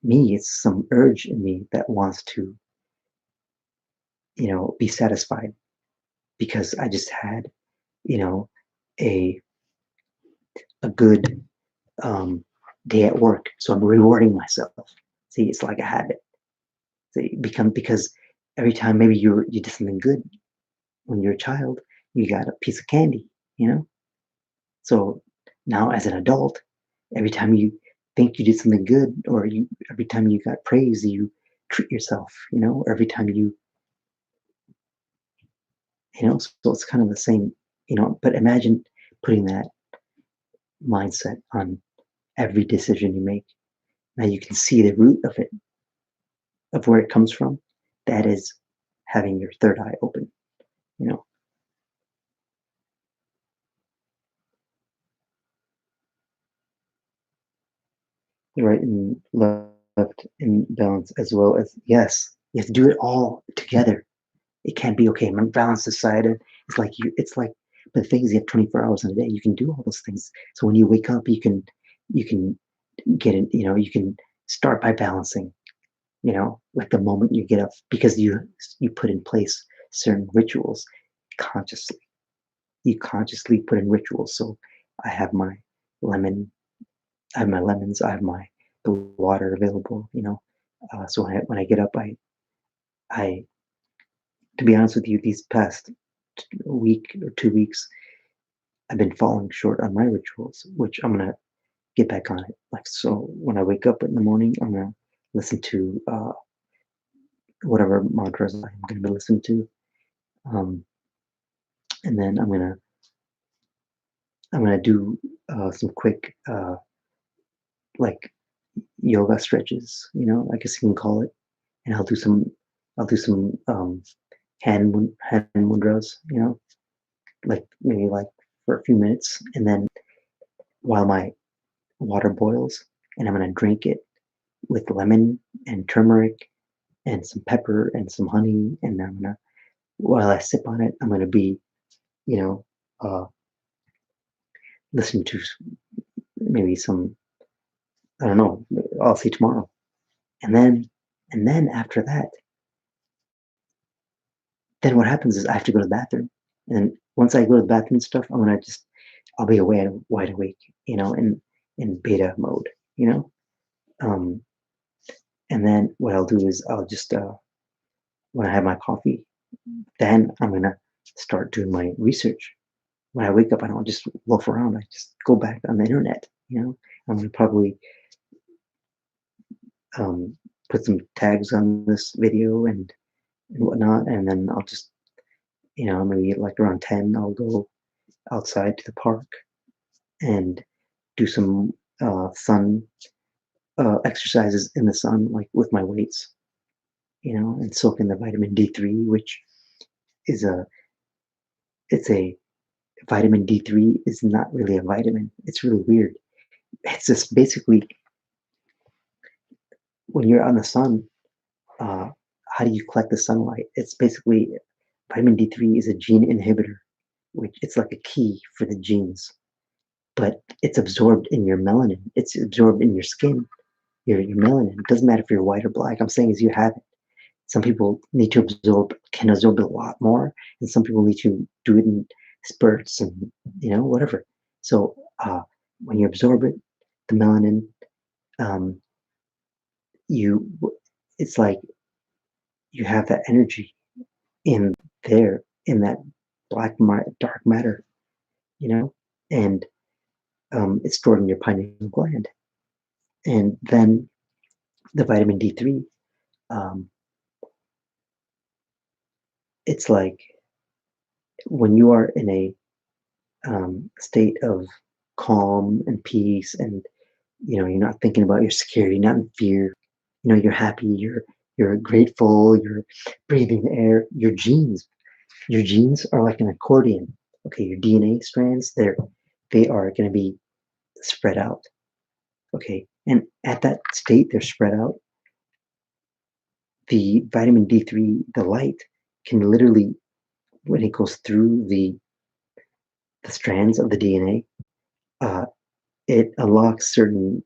me, it's some urge in me that wants to, be satisfied because I just had, you know, a a good day at work. So I'm rewarding myself. See, it's like a habit. See, because every time maybe you did something good when you're a child, you got a piece of candy, you know? So now as an adult, every time you think you did something good or you every time you got praise, you treat yourself, or every time so it's kind of the same, but imagine putting that mindset on every decision you make. Now you can see the root of it, of where it comes from. That is having your third eye open, you know, right and left in balance as well as yes. You have to do it all together. It can't be okay. I'm gonna balance this side. And it's like, but the thing is, you have 24 hours in a day. You can do all those things. So when you wake up, you can get it. You can start by balancing. Like the moment you get up, because you put in place certain rituals consciously. You consciously put in rituals. So I have my lemon, I have my lemons, I have my the water available. So when I get up, I to be honest with you, these past week or 2 weeks, I've been falling short on my rituals, which I'm gonna get back on it. Like so, when I wake up in the morning, I'm gonna listen to whatever mantras I'm gonna be listening to, um, and then I'm gonna do some quick like yoga stretches. I guess you can call it, and I'll do some hand mudras. Like maybe like for a few minutes, and then while my water boils, and I'm gonna drink it with lemon and turmeric and some pepper and some honey, and while I sip on it, I'm gonna be, you know, uh, listening to maybe some, I don't know, I'll see tomorrow, and then after that, then what happens is I have to go to the bathroom, and once I go to the bathroom and stuff, I'll be wide awake, in beta mode, you know, um, and then what I'll do is I'll just when I have my coffee, then I'm gonna start doing my research. When I wake up, I don't just loaf around. I just go back on the internet. I'm gonna probably um, put some tags on this video and whatnot, and then I'll just, maybe like around 10, I'll go outside to the park and do some sun exercises in the sun, like with my weights, and soak in the vitamin D3, which is it's a vitamin D3 is not really a vitamin. It's really weird. It's just basically when you're on the sun, uh, how do you collect the sunlight? It's basically vitamin D3 is a gene inhibitor, which it's like a key for the genes, but it's absorbed in your melanin. It's absorbed in your skin, your melanin. It doesn't matter if you're white or black. I'm saying is you have it. Some people need to can absorb it a lot more, and some people need to do it in spurts and whatever. So when you absorb it, the melanin, um, you it's like you have that energy in there in that dark matter, you know, and it's stored in your pineal gland. And then the vitamin D3, um, it's like when you are in a state of calm and peace, and you're not thinking about your security, not in fear. You're happy, you're grateful, you're breathing the air. Your genes are like an accordion. Okay, your DNA strands, they are going to be spread out. Okay, and at that state, they're spread out. The vitamin D3, the light, can literally, when it goes through the strands of the DNA, uh, it unlocks certain,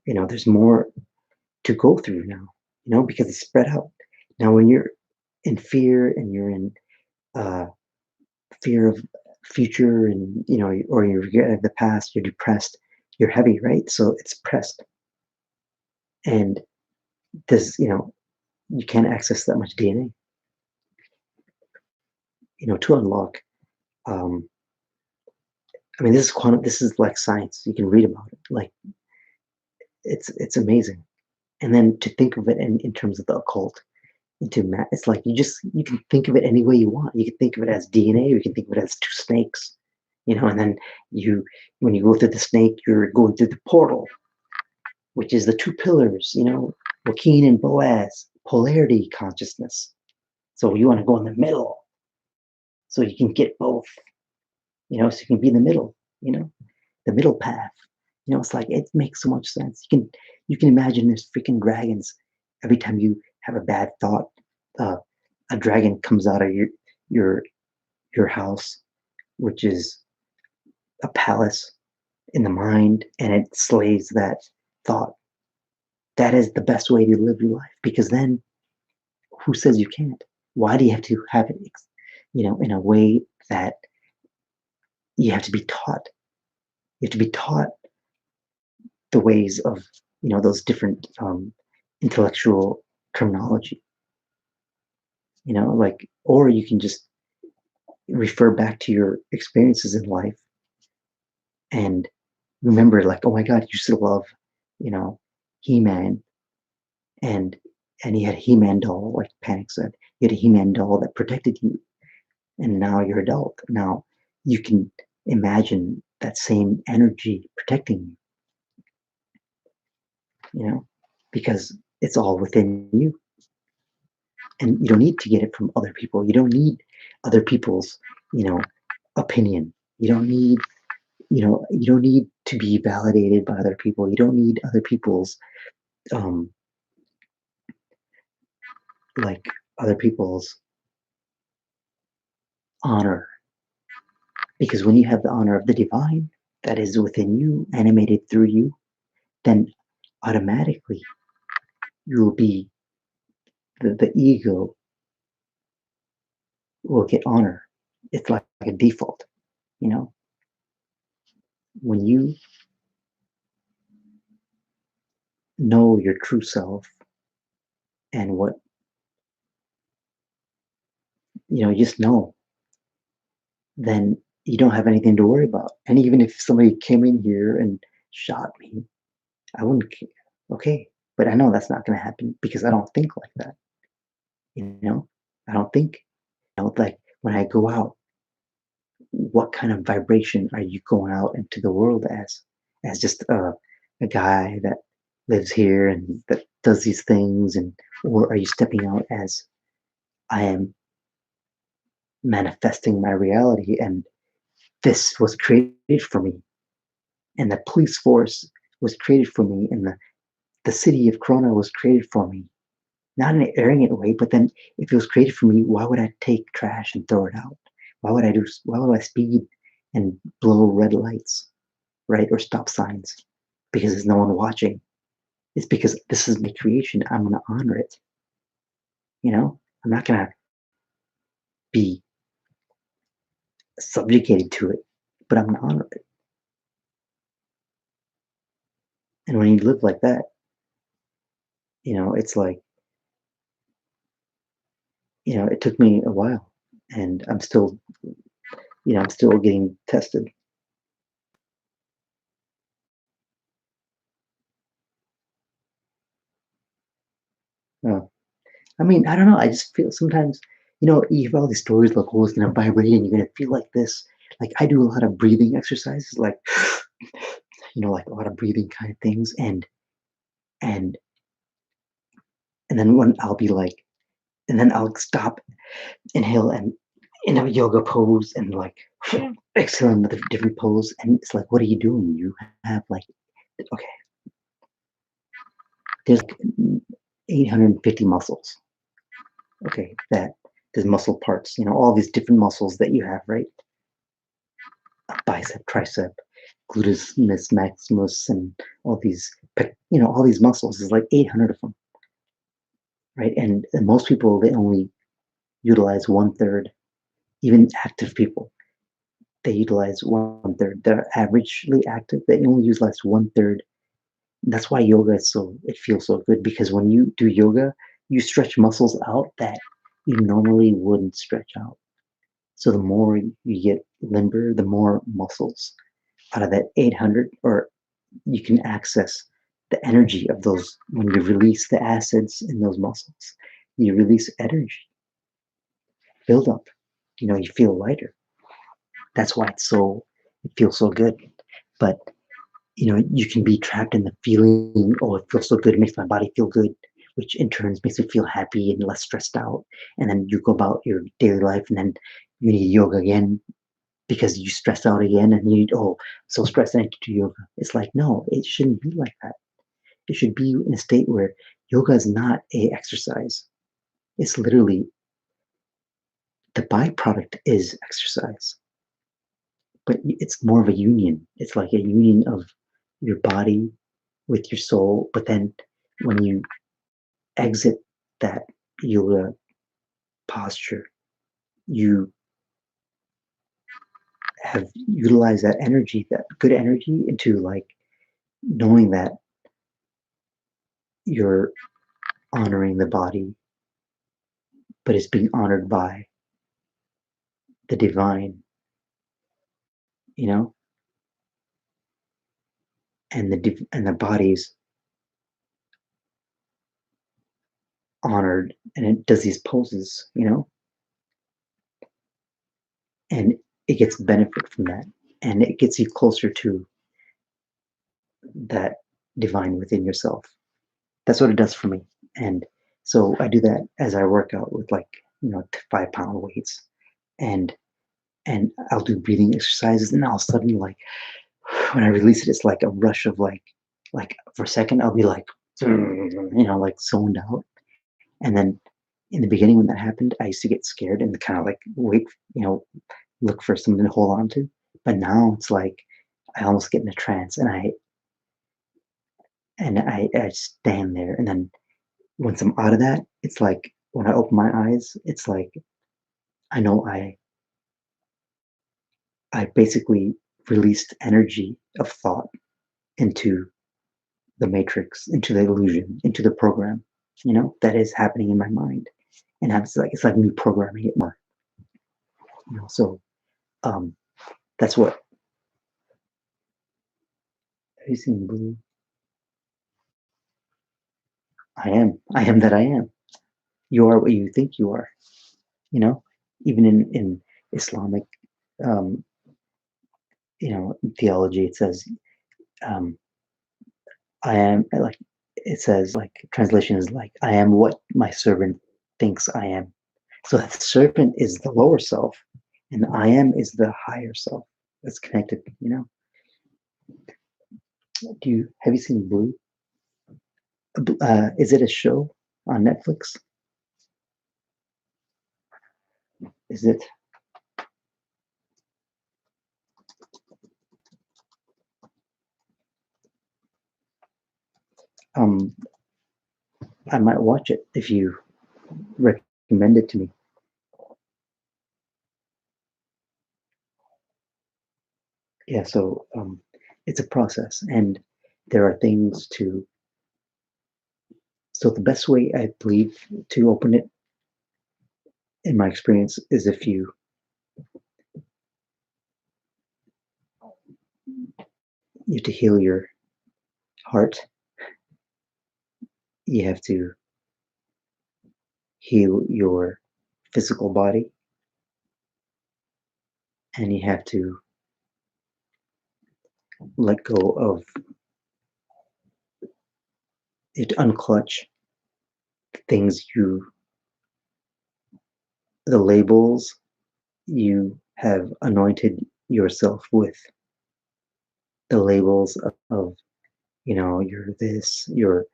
there's more to go through now, because it's spread out. Now, when you're in fear and you're in uh, fear of future and, or you regret of the past, you're depressed, you're heavy, right? So it's pressed. And this, you can't access that much DNA, to unlock. Um, I mean, this is quantum. This is like science. You can read about it. Like it's amazing. And then to think of it in terms of the occult, it's like you can think of it any way you want. You can think of it as DNA. Or you can think of it as two snakes, and then when you go through the snake, you're going through the portal, which is the two pillars. Joaquin and Boaz, polarity consciousness. So you want to go in the middle, so you can get both. So you can be in the middle. The middle path. It's like it makes so much sense. You can imagine there's freaking dragons. Every time you have a bad thought, uh, a dragon comes out of your your house, which is a palace in the mind, and it slays that thought. That is the best way to live your life, because then who says you can't? Why do you have to have it, in a way that you have to be taught? You have to be taught the ways of, those different intellectual terminology, like, or you can just refer back to your experiences in life and remember, like, oh my God, you used to love, you know, He-Man, and and you had a He-Man doll, like Panic said, you had a He-Man doll that protected you, and now you're adult. Now you can imagine that same energy protecting you, because it's all within you, and you don't need to get it from other people. You don't need other people's, you know, opinion. You don't need to be validated by other people. You don't need other people's um like other people's honor, because when you have the honor of the divine that is within you, animated through you, then automatically you will be the ego will get honor. It's like a default, you know. When you know your true self and what just know, then you don't have anything to worry about. And even if somebody came in here and shot me, I wouldn't care. Okay, but I know that's not going to happen because I don't think like that. You know, I don't think. Like when I go out, what kind of vibration are you going out into the world as? As just a guy that lives here and that does these things, and or are you stepping out as I am manifesting my reality, and this was created for me, and the police force was created for me, and the city of Corona was created for me. Not in an arrogant way, but then if it was created for me, why would I take trash and throw it out? Why would I speed and blow red lights, right? Or stop signs because there's no one watching. It's because this is my creation. I'm going to honor it. I'm not going to be subjugated to it, but I'm going to honor it. And when you live like that, it's like, it took me a while, and I'm still getting tested. Uh, I mean, I don't know. I just feel sometimes, you have all these stories like, oh, it's going to vibrate and you're going to feel like this. Like I do a lot of breathing exercises, like, like a lot of breathing kind of things. And And then when I'll be like, and then I'll stop, inhale, and in a yoga pose, and like exhale in a different pose. And it's like, what are you doing? You have like, okay, there's like 850 muscles. Okay, that there's muscle parts, all these different muscles that you have, right? A bicep, tricep, gluteus maximus, and all these, all these muscles. There's like 800 of them, right? And most people, they only utilize one third. Even active people, they utilize one third. They're averagely active. They only utilize one third. That's why yoga is it feels so good, because when you do yoga, you stretch muscles out that you normally wouldn't stretch out. So the more you get limber, the more muscles out of that 800, or you can access the energy of those. When you release the acids in those muscles, you release energy, build up. You feel lighter. That's why it feels so good. But you can be trapped in the feeling, oh, it feels so good, it makes my body feel good, which in turn makes me feel happy and less stressed out. And then you go about your daily life, and then you need yoga again because you stressed out again, and you need, oh, so stressed, I need to do yoga. It's like, no, it shouldn't be like that. It should be in a state where yoga is not a exercise. It's literally, the byproduct is exercise, but it's more of a union. It's like a union of your body with your soul. But then when you exit that yoga posture, you have utilized that energy, that good energy, into like knowing that you're honoring the body, but it's being honored by the divine, you know, and the body's honored, and it does these poses, and it gets benefit from that, and it gets you closer to that divine within yourself. That's what it does for me. And so I do that as I work out with, like, 5-pound weights, and I'll do breathing exercises, and I'll suddenly, like, when I release it, it's like a rush of like for a second I'll be like, like zoned out. And then in the beginning, when that happened, I used to get scared and kind of like wait, look for something to hold on to. But now it's like I almost get in a trance, and I stand there, and then once I'm out of that, it's like when I open my eyes, it's like I know I basically released energy of thought into the matrix, into the illusion, into the program, that is happening in my mind. And it's like me programming it more. So um that's what have you seen blue? I am that I am. You are what you think you are, you know, even in Islamic um, theology, it says, um, I am, like, it says, like, translation is like, I am what my servant thinks I am. So that servant is the lower self, and I am is the higher self that's connected. Have you seen Blue? Is it a show on Netflix? Is it? Um, I might watch it if you recommend it to me. Yeah, so it's a process, and there are things to. So the best way, I believe, to open it, in my experience, is if you have to heal your heart, you have to heal your physical body, and you have to let go of it, unclutch things the labels you have anointed yourself with, the labels of, you're this, you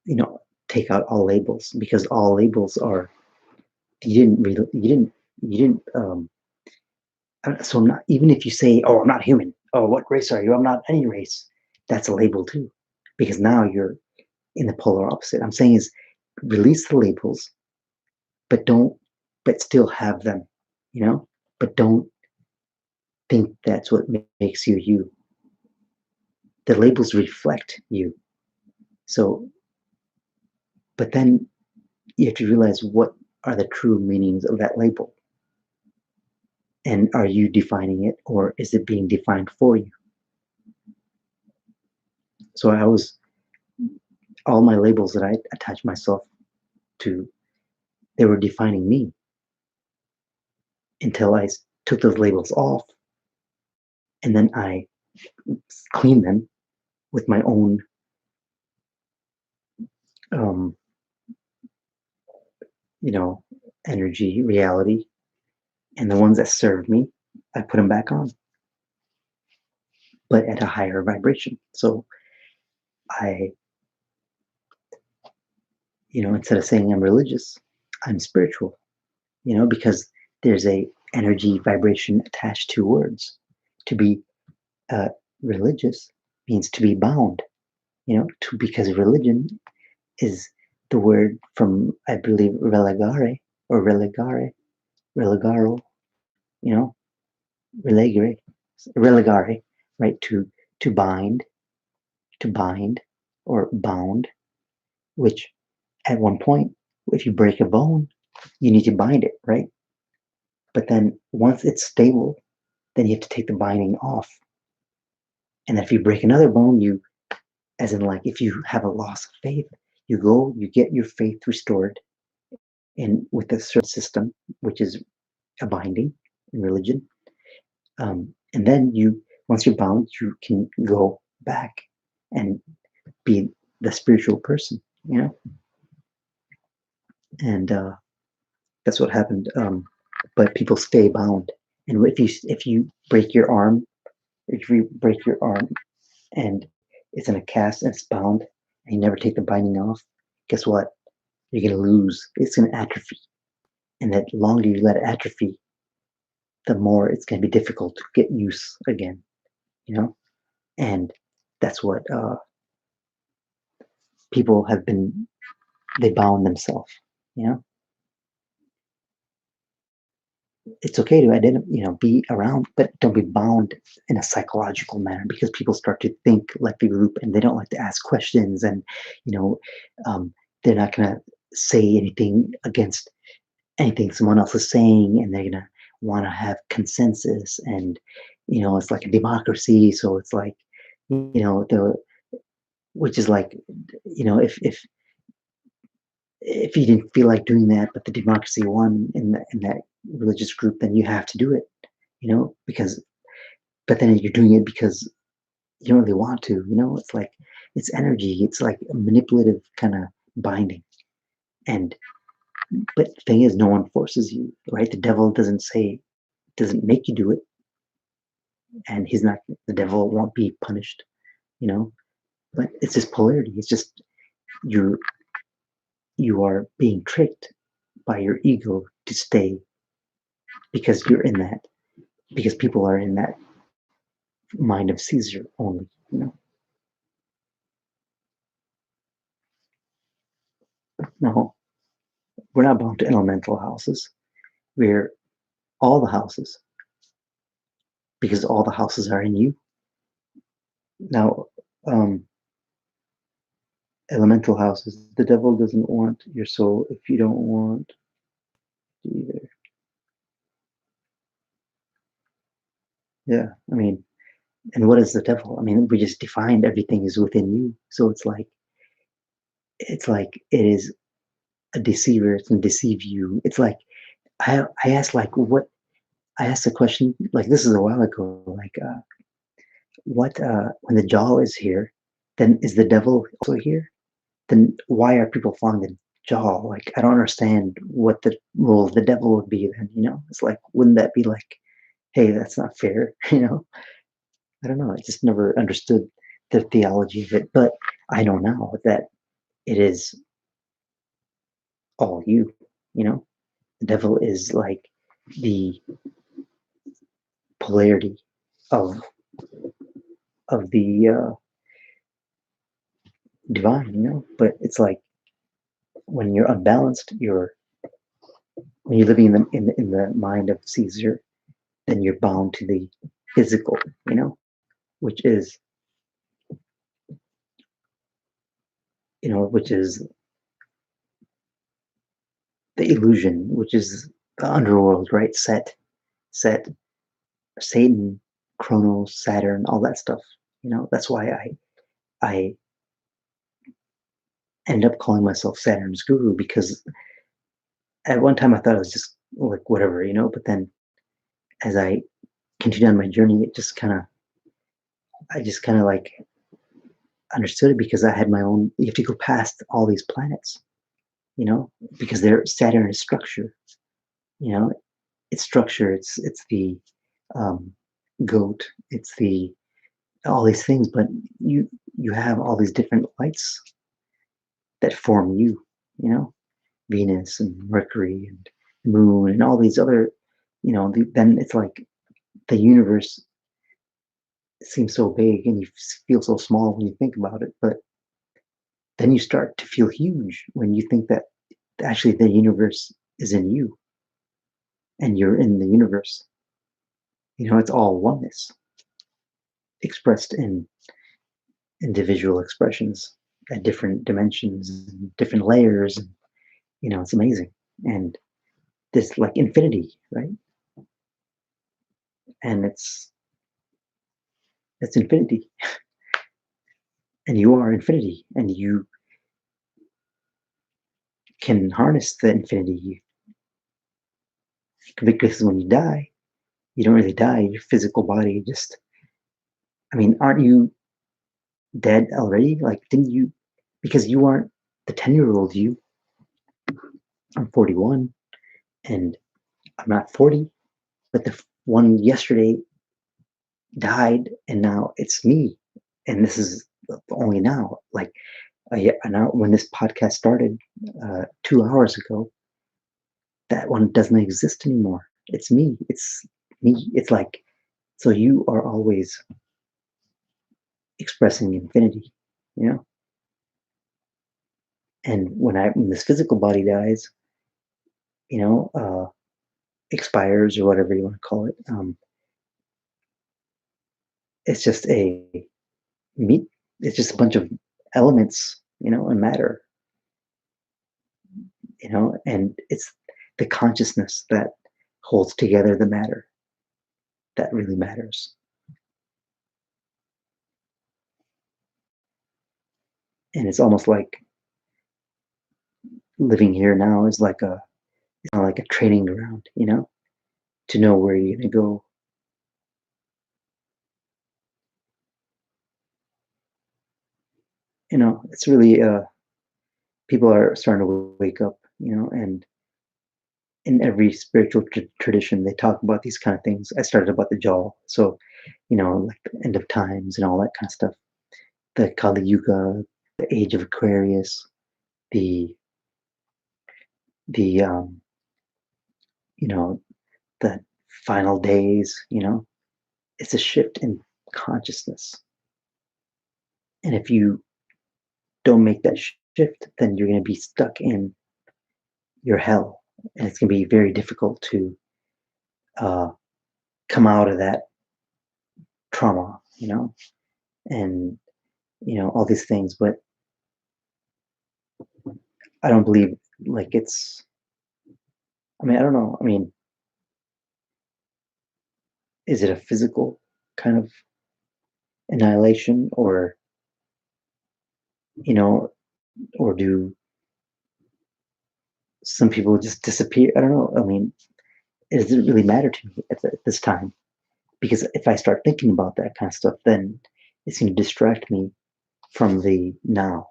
know, take out all labels, because all labels are, you didn't, so I'm not, even if you say, oh, I'm not human, oh, what race are you? I'm not any race. That's a label too, because now you're in the polar opposite. I'm saying is release the labels, but but still have them, but don't think that's what makes you you. The labels reflect you. So, but then you have to realize what are the true meanings of that label. And are you defining it, or is it being defined for you? So all my labels that I attach myself to, they were defining me until I took those labels off, and then I cleaned them with my own, um, you know, energy, reality, and the ones that served me, I put them back on, but at a higher vibration. So I, instead of saying I'm religious, I'm spiritual, because there's a energy vibration attached to words. To be religious means to be bound, because religion is the word from, I believe, relegaro, you know, relegare, relegare, right? To bind, to bind, or bound, which at one point, if you break a bone, you need to bind it, right? But then once it's stable, then you have to take the binding off. And if you break another bone, as in like if you have a loss of faith, you get your faith restored in with a certain system, which is a binding in religion. And then once you're bound, you can go back and be the spiritual person, and that's what happened. But people stay bound, and if you break your arm, if you break your arm and it's in a cast and it's bound, and you never take the binding off, guess what? You're gonna lose. It's gonna atrophy, and the longer you let it atrophy, the more it's gonna be difficult to get use again. And that's what people have been. They bound themselves. You know, it's okay to identify, be around, but don't be bound in a psychological manner, because people start to think like the group and they don't like to ask questions, and you know, um, they're not gonna say anything against anything someone else is saying, and they're gonna want to have consensus, and it's like a democracy, so it's like the which is like if you didn't feel like doing that, but the democracy won in that religious group, then you have to do it, because but then you're doing it because you don't really want to, it's like it's energy, it's like a manipulative kind of binding. And but the thing is, no one forces you, right? The devil doesn't make you do it, and the devil won't be punished, you know. But it's just polarity. It's just you you are being tricked by your ego to stay, because you're in that, because people are in that mind of Caesar only, No, we're not bound to elemental houses. We're all the houses, because all the houses are in you. Now, elemental houses, the devil doesn't want your soul if you don't want either. Yeah, I mean, and what is the devil? I mean, we just defined everything is within you. So it's like it is a deceiver. It's going to deceive you. It's like I asked like what I asked a question like this is a while ago. Like what when the jaw is here, then is the devil also here? then why are people following the jaw? Like, I don't understand what the role of the devil would be then, you know? It's like, wouldn't that be like, hey, that's not fair, you know? I don't know. I just never understood the theology of it, but I know now that it is all you, you know? The devil is like the polarity of the divine, you know? But it's like when you're unbalanced, when you're living in the mind of Caesar, then you're bound to the physical, you know, which is, which is the illusion, which is the underworld, right? Set, Satan, Chronos, Saturn, all that stuff. You know, that's why I end up calling myself Saturn's guru, because at one time I thought it was just like whatever, you know, but then as I continued on my journey, I just kind of like understood it, because I had my own. You have to go past all these planets, you know, because their Saturn is structure. You know, it's structure. It's the um, goat. It's the all these things, but you have all these different lights that form you. You know, Venus and Mercury and Moon and all these other. Then it's like the universe seems so big, and you feel so small when you think about it, but then you start to feel huge when you think that actually the universe is in you and you're in the universe. You know, it's all oneness expressed in individual expressions at different dimensions and different layers. And, it's amazing. And this like infinity, right? And it's infinity. And you are infinity. And you can harness the infinity. Because when you die, you don't really die. Your physical body just, aren't you dead already? Like, didn't you? Because you aren't the 10-year-old you. I'm 41 and I'm not 40, but the one yesterday died, and now it's me. And this is only now. Like, now when this podcast started 2 hours ago, that one doesn't exist anymore. It's me. It's me. It's like, so you are always expressing infinity, you know? And when this physical body dies, you know, expires or whatever you want to call it, it's just a meat. It's just a bunch of elements, and matter, and it's the consciousness that holds together the matter that really matters. And it's almost like living here now is like a training ground, to know where you're going to go. It's really people are starting to wake up, and in every spiritual tradition they talk about these kind of things. I started about the jaw, so like the end of times and all that kind of stuff, the Kali Yuga, the age of Aquarius, the the you know the final days. It's a shift in consciousness, and if you don't make that shift, then you're going to be stuck in your hell, and it's going to be very difficult to uh, come out of that trauma, and all these things. But I don't believe like it's. I don't know. Is it a physical kind of annihilation, or you know, or do some people just disappear? I don't know. It doesn't really matter to me at this time, because if I start thinking about that kind of stuff, then it's going to distract me from the now.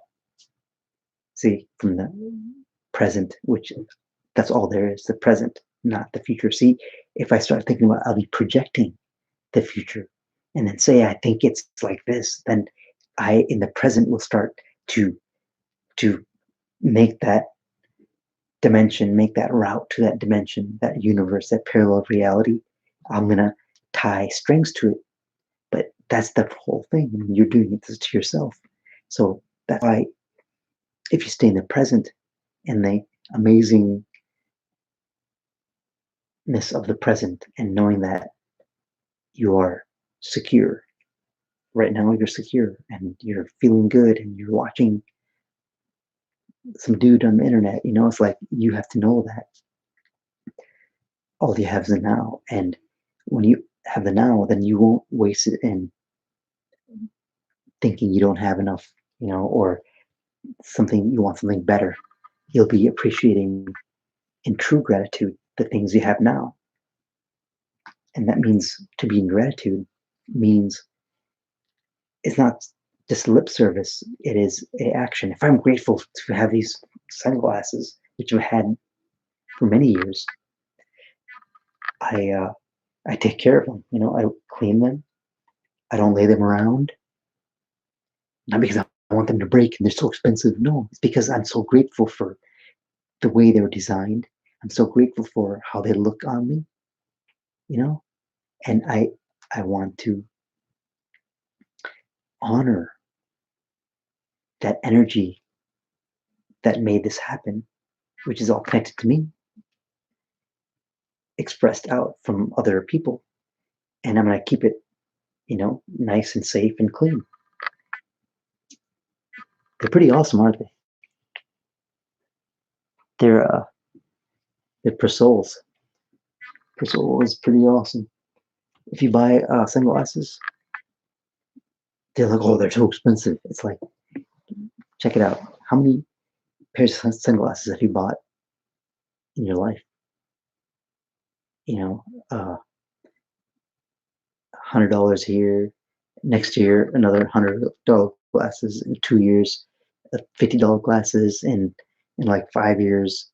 See, from the present, which that's all there is, the present, not the future. See, if I start thinking about, I'll be projecting the future, and then say I think it's like this, then I in the present will start to to make that dimension, make that route to that dimension, that universe, that parallel reality. I'm gonna tie strings to it, but that's the whole thing. I mean, you're doing it to yourself. So that's why if you stay in the present and the amazingness of the present and knowing that you are secure. Right now you're secure and you're feeling good and you're watching some dude on the internet, it's like you have to know that all you have is the now. And when you have the now, then you won't waste it in thinking you don't have enough, or something you want something better. You'll be appreciating in true gratitude the things you have now. And that means to be in gratitude means it's not just lip service, it is a action. If I'm grateful to have these sunglasses, which I've had for many years, I take care of them. I clean them. I don't lay them around. Not because I want them to break and they're so expensive. No, it's because I'm so grateful for the way they were designed. I'm so grateful for how they look on me, you know, and I want to honor that energy that made this happen, which is all connected to me, expressed out from other people. And I'm going to keep it, nice and safe and clean. They're pretty awesome, aren't they? They're uh, they're Persols. Persol is pretty awesome. If you buy sunglasses, they're like, oh, they're so expensive. It's like, check it out. How many pairs of sunglasses have you bought in your life? $100 here. Next year, another $100 glasses. In 2 years, $50 glasses. In like 5 years,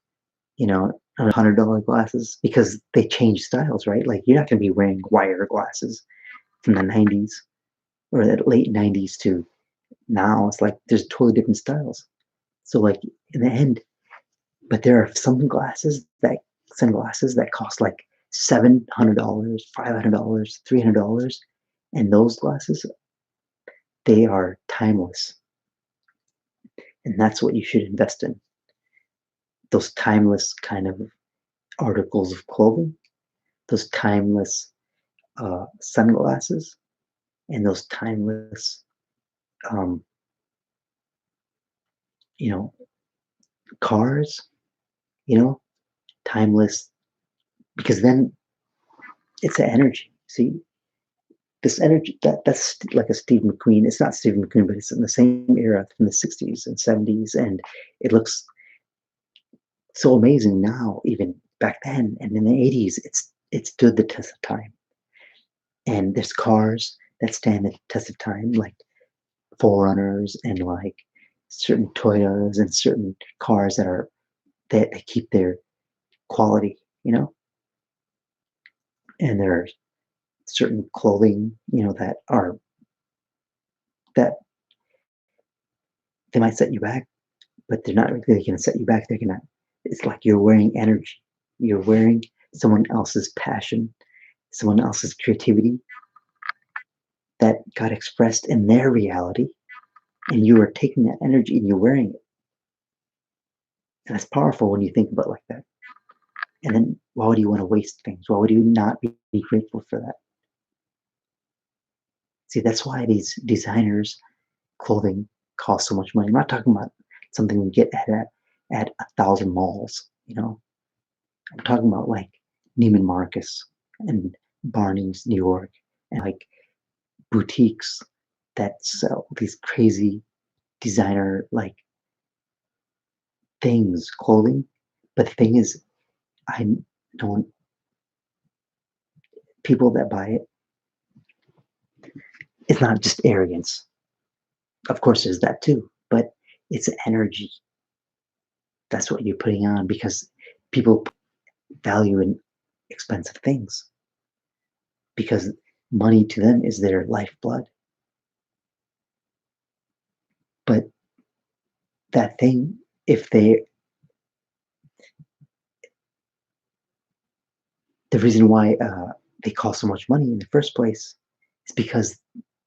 $100 glasses, because they change styles, right? Like you're not going to be wearing wire glasses from the 90s or the late 90s to now. It's like there's totally different styles. So like in the end, but there are some sunglasses that cost like $700, $500, $300, and those glasses, they are timeless, and that's what you should invest in. Those timeless kind of articles of clothing, those timeless sunglasses, and those timeless, um, you know, cars, timeless, because then it's the energy. See, this energy that's like a Steve McQueen. It's not Steve McQueen, but it's in the same era from the 60s and 70s, and it looks so amazing now, even back then. And in the 80s, it stood the test of time. And there's cars that stand the test of time, like Forerunners and like certain Toyotas and certain cars that they keep their quality, and there are certain clothing, that they might set you back, but they're not really going to set you back. They're going to, it's like you're wearing energy. You're wearing someone else's passion, someone else's creativity that got expressed in their reality. And you are taking that energy and you're wearing it. And it's powerful when you think about it like that. And then why would you want to waste things? Why would you not be grateful for that? See, that's why these designers clothing cost so much money. I'm not talking about something you get at 1,000 malls, I'm talking about like Neiman Marcus and Barney's New York and like boutiques that sell these crazy designer like things, clothing. But the thing is, I don't, people that buy it, it's not just arrogance. Of course, there's that too, but it's energy. That's what you're putting on because people value in expensive things because money to them is their lifeblood. But that thing, if they, the reason why they cost so much money in the first place is because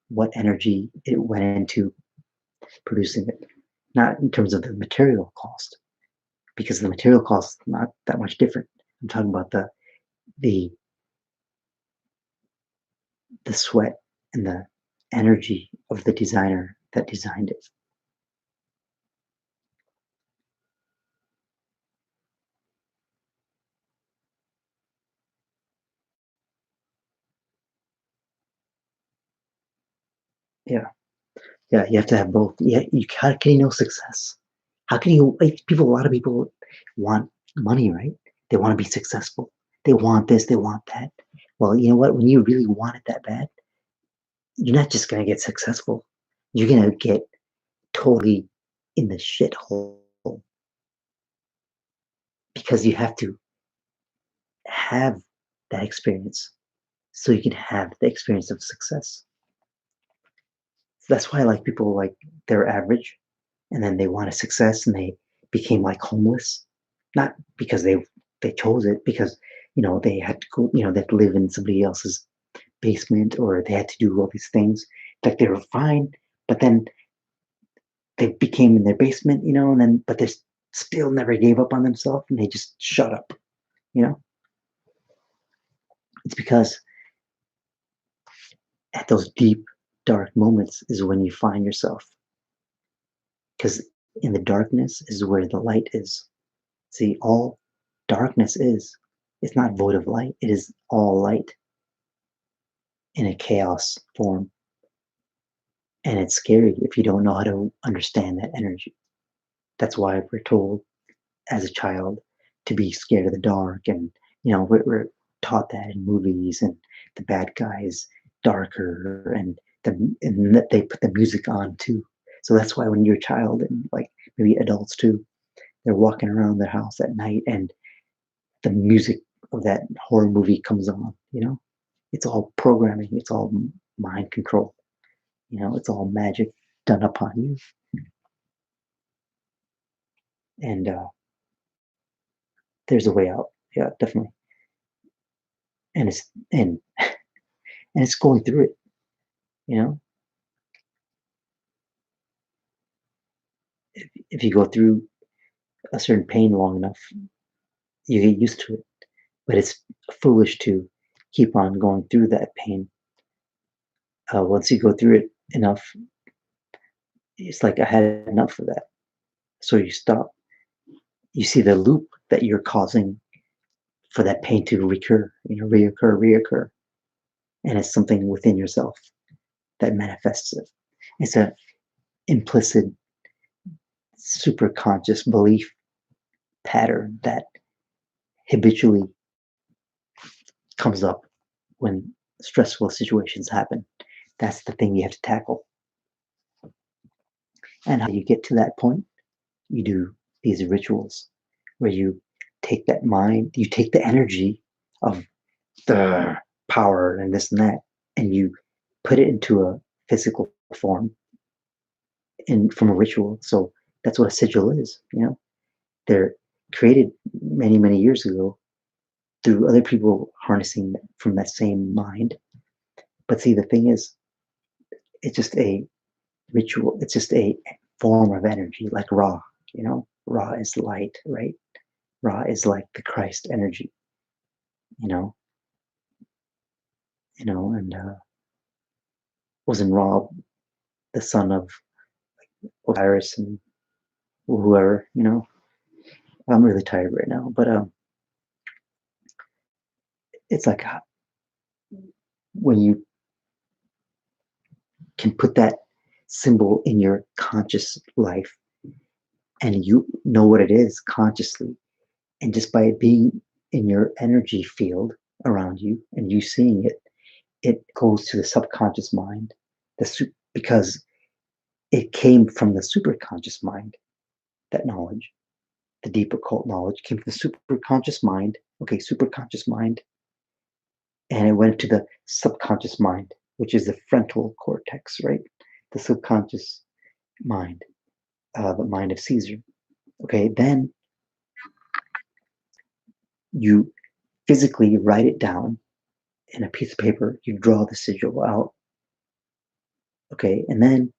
what energy it went into producing it, not in terms of the material cost, because the material cost is not that much different. I'm talking about the the sweat and the energy of the designer that designed it. Yeah, yeah, you have to have both. Yeah, you how can you know success? How can you like people? A lot of people want money, right? They want to be successful. They want this. They want that. Well, you know what? When you really want it that bad, you're not just gonna get successful. You're gonna get totally in the shithole because you have to have that experience so you can have the experience of success. That's why like people like they're average and then they want a success and they became like homeless. Not because they chose it, because they had to go, they had to live in somebody else's basement or they had to do all these things. Like they were fine, but then they became in their basement, and then but they still never gave up on themselves and they just shut up, you know? It's because at those deep, dark moments is when you find yourself. Because in the darkness is where the light is. See, all darkness is, it's not void of light, it is all light in a chaos form. And it's scary if you don't know how to understand that energy. That's why we're told as a child to be scared of the dark. And, we're taught that in movies and the bad guys darker and that they put the music on too. So that's why when you're a child and like maybe adults too, they're walking around their house at night and the music of that horror movie comes on. It's all programming, it's all mind control, it's all magic done upon you. And there's a way out. Yeah, definitely. And it's going through it, you know. If you go through a certain pain long enough, you get used to it. But it's foolish to keep on going through that pain. Once you go through it enough, it's like I had enough of that. So you stop. You see the loop that you're causing for that pain to recur, reoccur. And it's something within yourself that manifests it. It's a implicit, super conscious belief pattern that habitually comes up when stressful situations happen. That's the thing you have to tackle. And how you get to that point, you do these rituals where you take that mind, you take the energy of the power and this and that, and you put it into a physical form in from a ritual. So that's what a sigil is. They're created many, many years ago through other people harnessing from that same mind. But see, the thing is, it's just a ritual. It's just a form of energy, like Ra. Ra is light, right? Ra is like the Christ energy. You know, and wasn't Ra the son of Osiris and whoever? I'm really tired right now, but it's like when you can put that symbol in your conscious life and you know what it is consciously, and just by it being in your energy field around you and you seeing it, it goes to the subconscious mind, because it came from the superconscious mind, that knowledge. the deep occult knowledge came to the superconscious mind. Okay, superconscious mind, and it went to the subconscious mind, which is the frontal cortex, right? The subconscious mind, the mind of Caesar. Okay, then you physically write it down in a piece of paper. You draw the sigil out. Okay, and then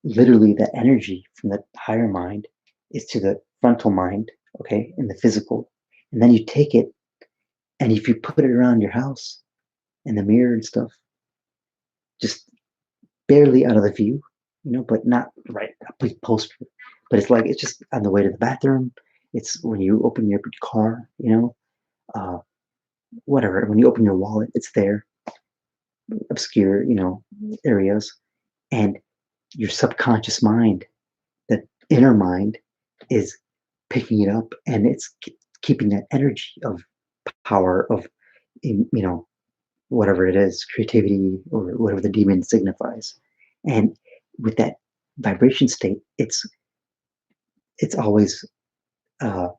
literally the energy from the higher mind is to the frontal mind. Okay, in the physical, and then you take it, and if you put it around your house in the mirror and stuff, just barely out of the view, but not right a big poster. But it's like it's just on the way to the bathroom. It's when you open your car, uh, whatever. When you open your wallet, it's there, obscure, areas, and your subconscious mind, that inner mind, is picking it up, and it's keeping that energy of power of, whatever it is, creativity or whatever the demon signifies. And with that vibration state, it's always uh,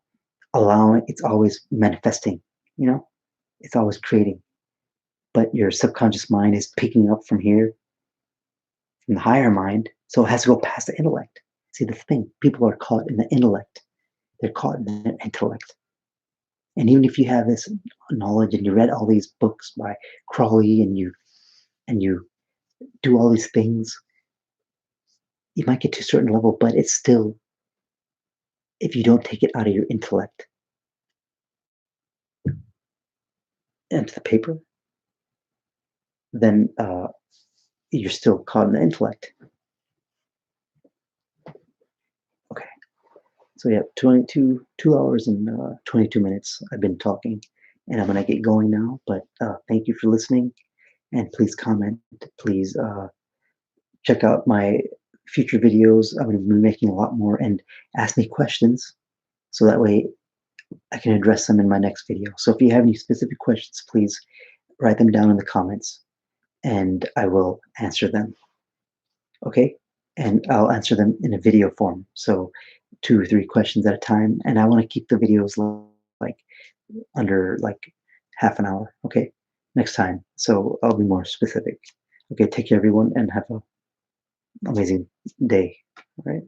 it's always manifesting, you know, it's always creating. But your subconscious mind is picking up from here, from the higher mind, so it has to go past the intellect. See, the thing, people are caught in the intellect. They're caught in the intellect. And even if you have this knowledge and you read all these books by Crowley and you do all these things, you might get to a certain level, but it's still, if you don't take it out of your intellect into the paper, then you're still caught in the intellect. Okay. So yeah, 2 hours and 22 minutes I've been talking, and I'm gonna get going now. But thank you for listening, and please comment. Please check out my future videos. I'm gonna be making a lot more, and ask me questions so that way I can address them in my next video. So if you have any specific questions, please write them down in the comments, and I will answer them. Okay, and I'll answer them in a video form. So 2 or 3 questions at a time, and I want to keep the videos like under like half an hour. Okay, next time. So I'll be more specific. Okay, take care, everyone, and have an amazing day. All right.